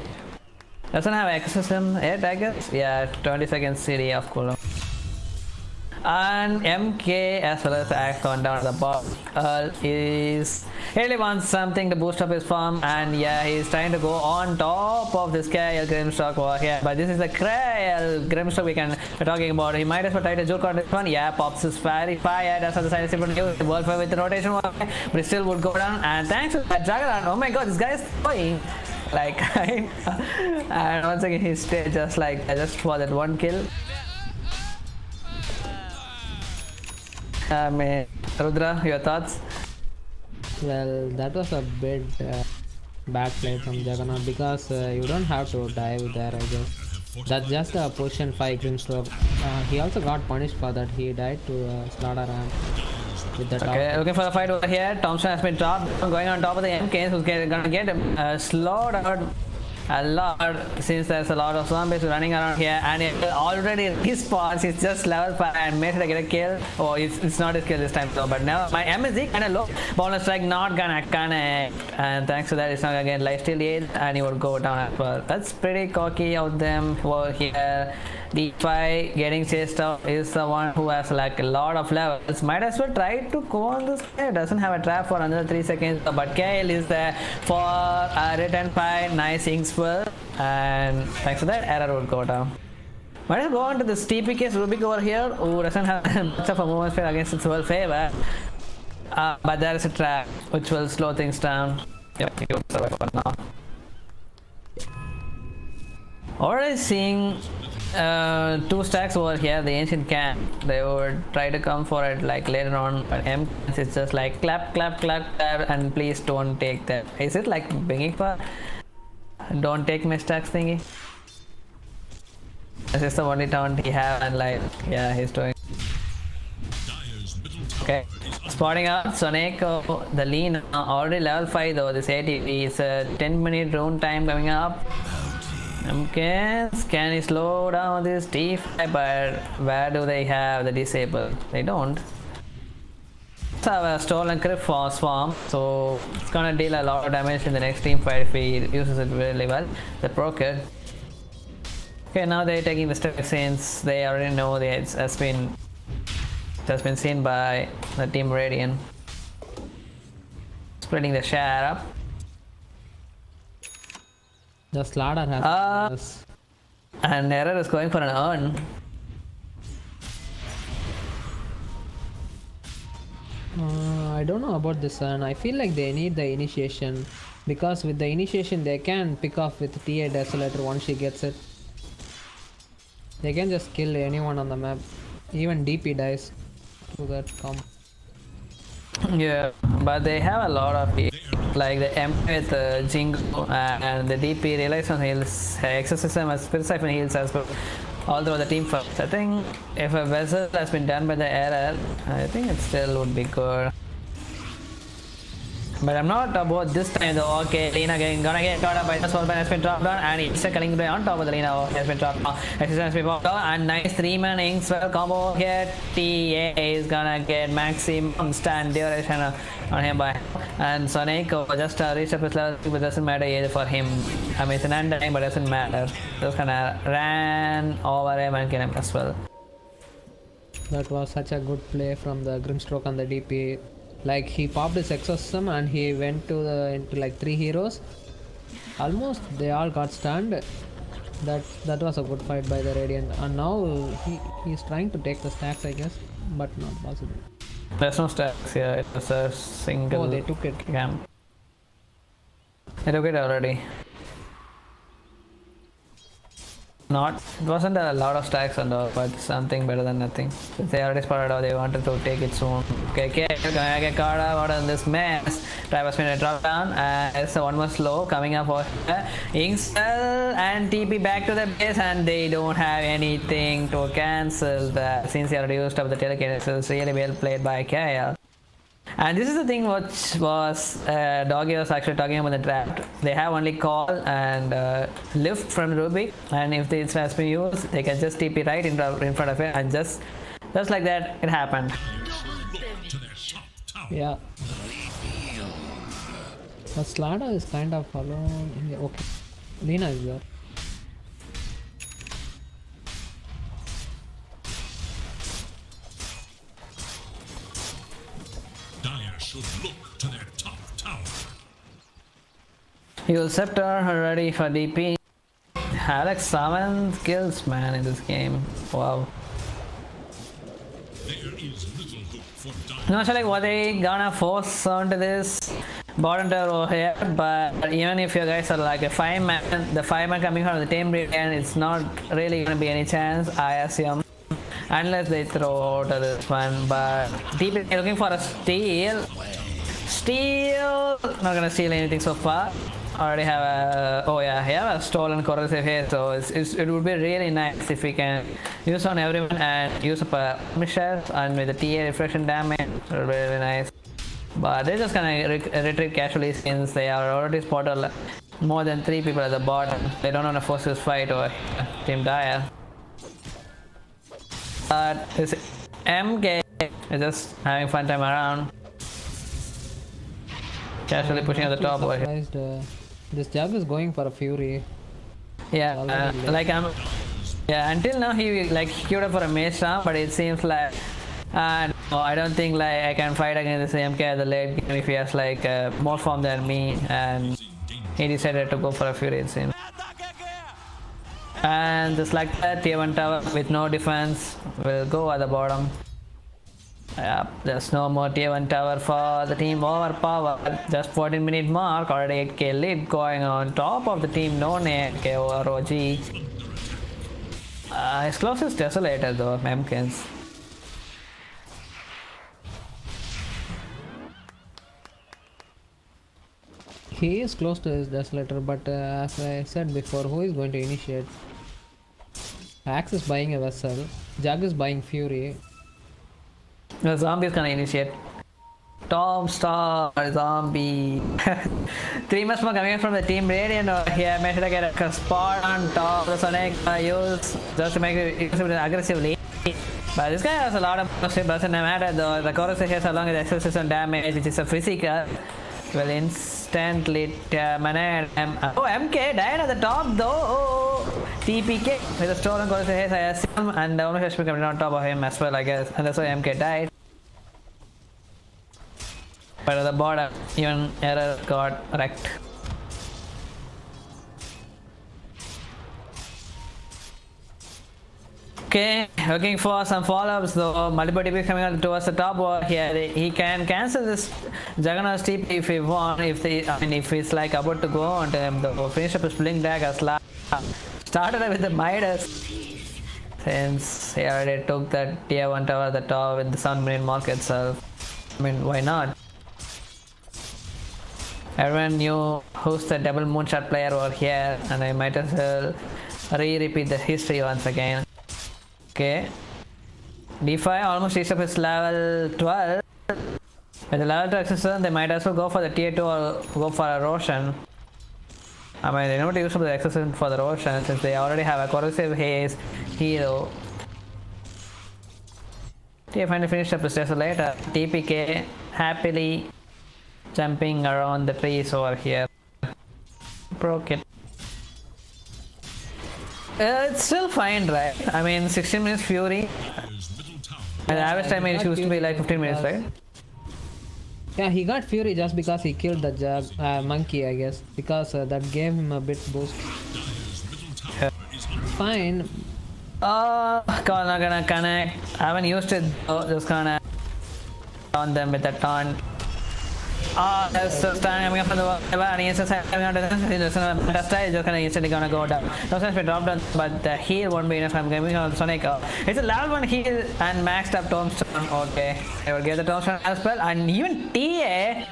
Doesn't have ecosystem yet, I guess. Yeah, 20 seconds CD of cooldown. And MK as well as Axe gone down at the bottom. He really wants something to boost up his farm, and yeah, he's trying to go on top of this Krael Grimstock over here. But this is the Krael Grimstock we're talking about. He might as well try to juke on this one. Yeah, pops his fairy fire. That's how the side is different. Wolf with the rotation, but it still would go down. And thanks to that Juggernaut, oh my god, this guy is going like and once again he stayed just like just for that one kill. Rudra, your thoughts? Well, that was a bit bad play from Juggernaut because you don't have to dive there, I guess. That's just a position 5 Grimstroke. He also got punished for that. He died to Slaughter Ramp with the top. Okay, looking for the fight over here. Thompson has been dropped, going on top of the MKs, who's gonna get him slowed out a lot since there's a lot of zombies running around here, and it already respawns. It's just level 5 and made to get a kill. Oh, it's not his kill this time though, but now my MSG kinda low. Bonus strike not gonna connect, and thanks to that it's not gonna get lifesteal 8 and he would go down as well. That's pretty cocky of them over here. D5 getting chased out is the one who has like a lot of levels. Might as well try to go on this guy. Doesn't have a trap for another 3 seconds, but Kael is there for a return fight. Nice Inkswell, and thanks to that error would go down. Might as well go on to this TPK Rubik over here, who doesn't have much of a movement speed against its well favor. But there is a trap which will slow things down. Yep, he will survive for now. Already seeing 2 stacks over here, the ancient camp. They would try to come for it like later on, but M it's just like clap, clap, clap, clap, and please don't take that. Is it like bringing for don't take my stacks thingy? This is the only taunt he have, and like yeah, he's doing. Okay, spotting out Sonic, the lean already level 5 though. This ATV is a 10-minute rune time coming up. MKs, can he slow down this T5? But where do they have the disable? They don't. Have a stolen crypt for Swarm, so it's gonna deal a lot of damage in the next team fight if he uses it really well. The pro kid. Okay, now they're taking the step since they already know that it has been seen by the team Radiant. Splitting the share up. The Slaughter has And Error is going for an urn. I don't know about this one. I feel like they need the initiation, because with the initiation they can pick off with TA Desolator once she gets it. They can just kill anyone on the map. Even DP dies to that comp. Yeah, but they have a lot of heals, like the M with Jingo and the DP Realization heals, Exorcism as Spirit Siphon heals as well, all through the team fights. I think if a vessel has been done by the Error, I think it still would be good. But I'm not about this time though. Okay, Lina gonna get caught up by the Soulman has been dropped down, and it's seconding on top of the Lina has been dropped down. Has been popped down, and nice 3-man Inkswell combo here. TA is gonna get maximum stand duration on him by, and Sonic just reached up his level, but doesn't matter either for him. I mean, it's an undying, but doesn't matter. Just gonna ran over him and kill him as well. That was such a good play from the Grimstroke on the DP. Like, he popped his exorcism and he went into like 3 heroes. Almost they all got stunned. That was a good fight by the Radiant. And now he's trying to take the stacks, I guess, but not possible. There's no stacks here. It was a single. Oh, they took it. Camp. They took it already. It wasn't a lot of stacks and all, but something better than nothing. Since they already spotted out, they wanted to take it soon. Okay, gonna get caught out in this mess. Travis Minute drop down, it's one more slow coming up for Inkswell and TP back to the base, and they don't have anything to cancel that since they already used up the telekinesis. It's really well played by Kyle. And this is the thing which was Doggy was actually talking about the draft. They have only call and lift from Rubik, and if this has been used, they can just TP right in front of it, and just like that, it happened. Yeah. The Slada is kind of alone. Okay, Lina is there. Should look to their top tower. Heal Scepter ready for DP. Alex 7 kills, man, in this game. Wow. There is little hope for Dire. Not sure like what they gonna force onto this bottom tower over here, but even if you guys are like a 5-man, the 5-man coming from the team and it's not really gonna be any chance, I assume. Unless they throw out this one, but deep looking for a steal. Not gonna steal anything so far. Already have a have a stolen corrosive here, so it would be really nice if we can use on everyone and use up a Michelle and with the TA reflection damage. It would be really nice. But they're just gonna retreat casually since they are already spotted more than 3 people at the bottom. They don't want to force this fight over Team Dire. But this MK is just having fun time around. Casually pushing at the top over here. This Jug is going for a Fury. Yeah, until now he like queued up for a Mage Storm, but it seems like no, I don't think like I can fight against this MK at the late game if he has like more form than me, and he decided to go for a Fury, it seems. And just like that, tier 1 tower with no defense will go at the bottom. Yep, there's no more tier 1 tower for the team Overpowered. Just 14-minute mark, already 8k lead going on top of the team No Name K over OG. His closest Desolator though, Memkins. He is close to his Desolator, but as I said before, who is going to initiate? Axe is buying a Vessel, Jug is buying Fury. The zombie is gonna initiate. Tom Star Zombie. 3 months more coming in from the team Radiant over here. Make sure to get a spot on top. The Sonic use just to make it aggressively. But this guy has a lot of motion, doesn't matter though. The chorus here along with exorcism damage, which is a physical, will instantly terminate. Oh, MK died at the top though. TPK with a stolen chorus here, I assume, and the only HP coming on top of him as well, I guess. And that's why MK died. But at the bottom, even error got wrecked. Okay, looking for some follow-ups though. Multiple TPs coming out towards the top over here. He can cancel this Juggernaut's TP if he wants. If he's like about to go on to him though. Finish up his Blink Dagger slap. Started with the Midas. Since he already took that tier 1 tower at the top with the Sun Marine Mark itself. I mean, why not? Everyone knew who's the double moonshot player over here, and I might as well repeat the history once again. Okay, D5 almost reached up his level 12. With the level 2 exorcism, they might as well go for the tier 2 or go for a Roshan. I mean, they don't use up the exorcism for the Roshan since they already have a corrosive haze hero. They finally finished up his desolator. TPK happily jumping around the trees over here. Broke it. It's still fine, right? I mean, 16 minutes Fury. And the average time it used to be like 15 minutes, right? Yeah, he got Fury just because he killed the monkey, I guess. Because that gave him a bit boost. Fine. Oh, call not gonna connect. I haven't used it though, just gonna on them with a taunt. Oh, there's a stun coming up from the wall, and he's just coming out of the style is just gonna instantly gonna go down. No sense we dropped down, but the heal won't be enough. I'm coming on Sonic. It's a level 1 heal and maxed up Tombstone. Okay, I will get the Tombstone as well, and even TA.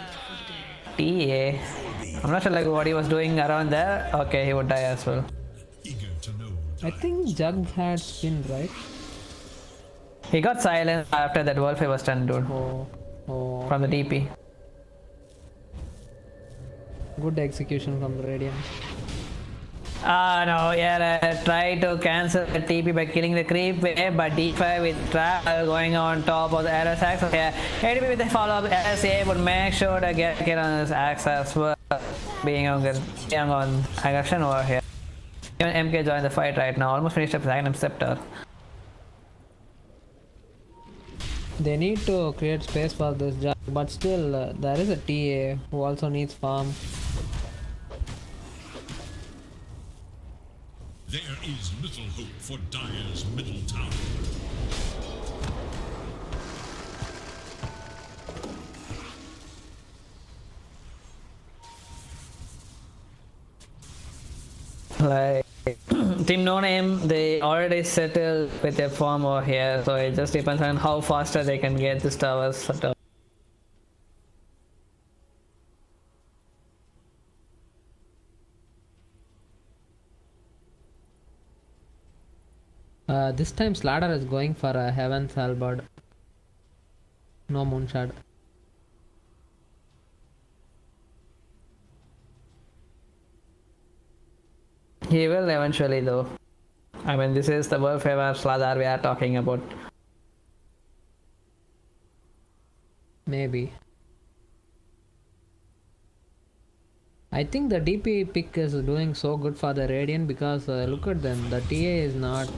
I'm not sure like what he was doing around there. Okay, he would die as well. I think Jug had spin, right? He got silenced after that Wolf was stunned, dude. Oh. From the DP. Good execution from the Radiant. No, yeah, try to cancel the TP by killing the creep wave, but D5 with trap going on top of the RS axis. Yeah, ADP with the follow-up RSA would make sure to get on this axis being on aggression over here. Even MK joined the fight right now, almost finished up his Agnum Scepter. They need to create space for this Jug, but still there is a TA who also needs farm. There is little hope for Dire's middle tower. Like Team No Name, they already settled with their farm over here, so it just depends on how faster they can get these towers set up. This time Slaughter is going for a Heaven's Halberd. No Moonshot. He will eventually though. I mean, this is the world favor Sladar we are talking about. Maybe. I think the DP pick is doing so good for the Radiant because look at them. The TA is not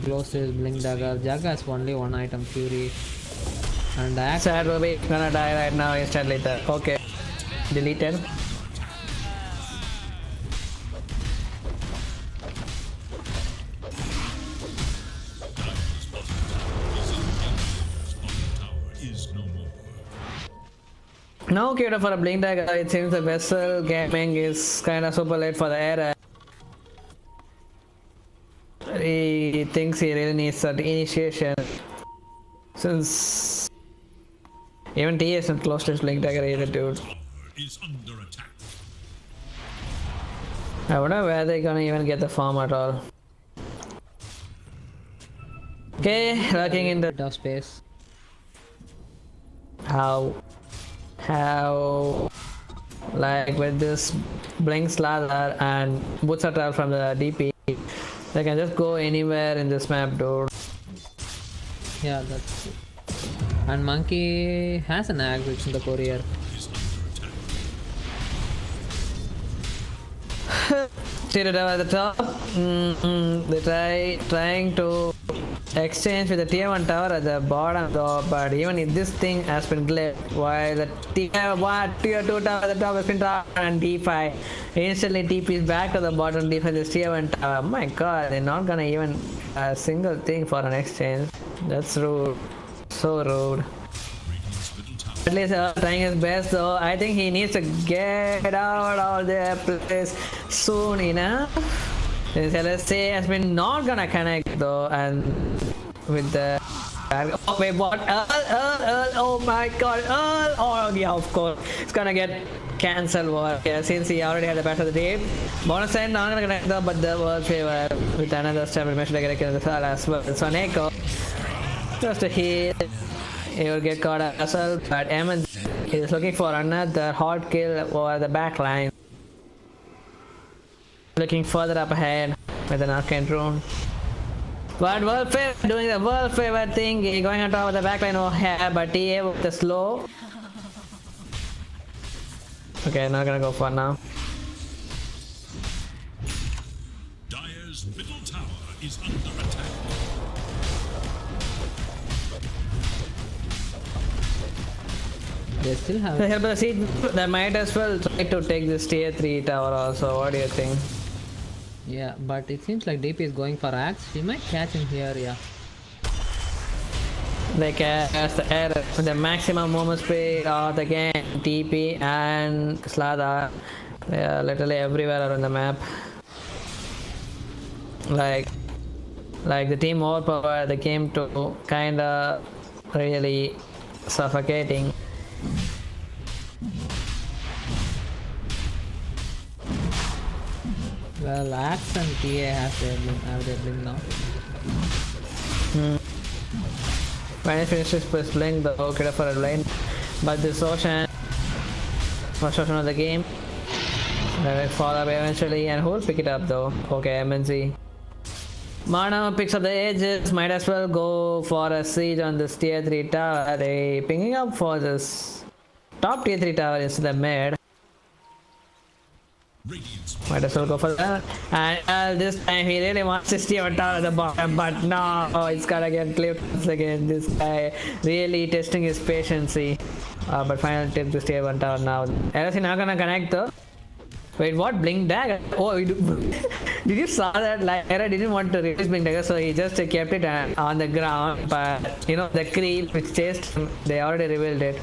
close to his Blink Dagger. Jug has only one item, Fury. And Axe. Sad Ruby gonna die right now instantly there. Okay. Deleted. No cure for a Blink Dagger. It seems the Vessel gaming is kinda super late for the era. He thinks he really needs that initiation. Since even T isn't close to his Blink Dagger either, dude. Is under attack. I wonder where they're gonna even get the farm at all. Okay, lurking in the Bit of space. how have like with this blink slather and boots attack from the DP, they can just go anywhere in this map, dude. Yeah, that's true. And Monkey has an axe which is in the courier. See the at the top. They trying to exchange with the tier 1 tower at the bottom though, but even if this thing has been glitched, while the tier 2 tower at the top has been dropped and D5 instantly TPs back to the bottom defense this tier 1 tower. Oh my god, they're not gonna even a single thing for an exchange. That's rude. So rude. At least trying his best though. I think he needs to get out of their place soon enough. This LSA has been not gonna connect though, and with the oh wait, what? Oh my god, oh yeah, of course it's gonna get cancelled. Yeah, since he already had the battle of the day. Bonus time not gonna connect though, but the world favor with another step mission to get in the side as well. So Neko just a hit. He will get caught up as well, but Eamon is looking for another hard kill over the back line. Looking further up ahead with an arcane rune. But World Favor doing the World Favor thing, going on top of the back line over here, but TA with the slow. Okay, not gonna go for now. Dire's middle tower is under attack. They still have. Help us see, they might as well try to take this tier 3 tower also. What do you think? Yeah, but it seems like DP is going for axe. We might catch him here, yeah. They cast the air with the maximum movement speed of the game, TP and Slather. They are literally everywhere around the map. Like the team Overpowered, they came to kinda really suffocating. Well, axe and TA have their blink now. When it finishes with blink, the okay for a lane, but this ocean first ocean of the game, they will fall up eventually, and who will pick it up though? Okay, MNC. Mana picks up the edges, might as well go for a siege on this tier 3 tower. They picking up for this top tier 3 tower instead of mid. Might as well go for that. And this time he really wants to steer on tower at the bottom, but no, it's gonna get clipped once again. This guy really testing his patience. But finally take this tier 1 tower now. LSC not gonna connect though. Wait, what? Blink dagger? Oh, did you saw that? Like, Era didn't want to release blink dagger, so he just kept it on the ground. But you know, the creep which chased him, they already revealed it.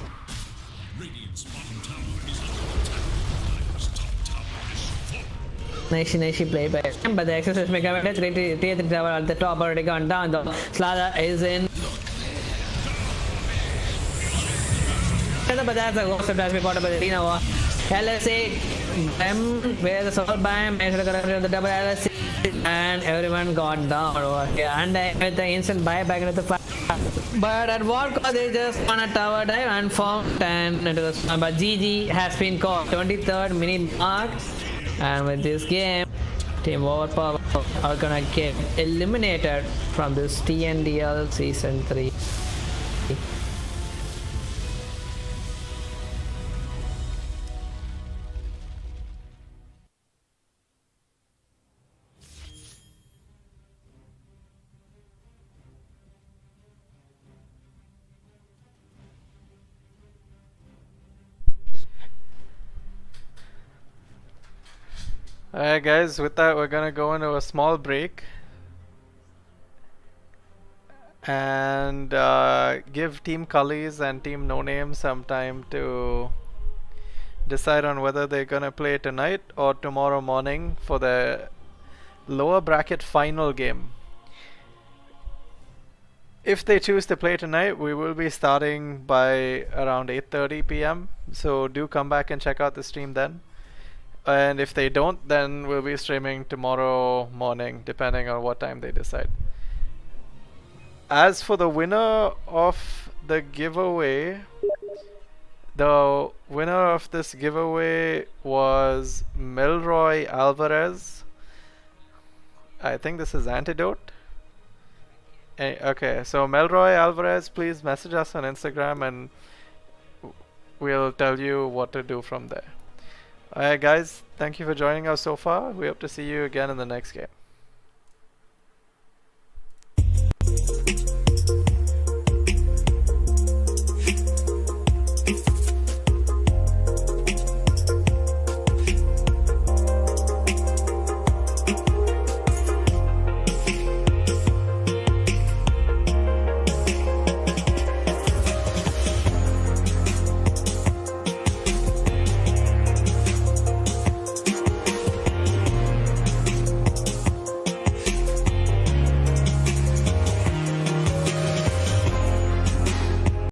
Nice play by him, but the exercise may come at tier 3 tower at the top already gone down though. Slather is in. But that's a ghost that has been caught up by the arena war. LSA, where the soul biome on the double LSA, and everyone got down over here. And with the instant buyback into the fight. But at what cost they just on a tower dive and formed 10 into the sun. But GG has been caught, 23rd minute mark. And with this game, Team Overpowered are gonna get eliminated from this TNDL Season 3. Alright guys, with that we're gonna go into a small break and give Team Cullies and Team No Name some time to decide on whether they're gonna play tonight or tomorrow morning for the lower bracket final game. If they choose to play tonight, we will be starting by around 8:30 p.m. So do come back and check out the stream then. And if they don't, then we'll be streaming tomorrow morning, depending on what time they decide. As for the winner of the giveaway, The winner of this giveaway was Milroy Alvarez. I think this is Antidote. Okay, so Melroy Alvarez, please message us on Instagram and we'll tell you what to do from there. Alright guys, thank you for joining us so far. We hope to see you again in the next game.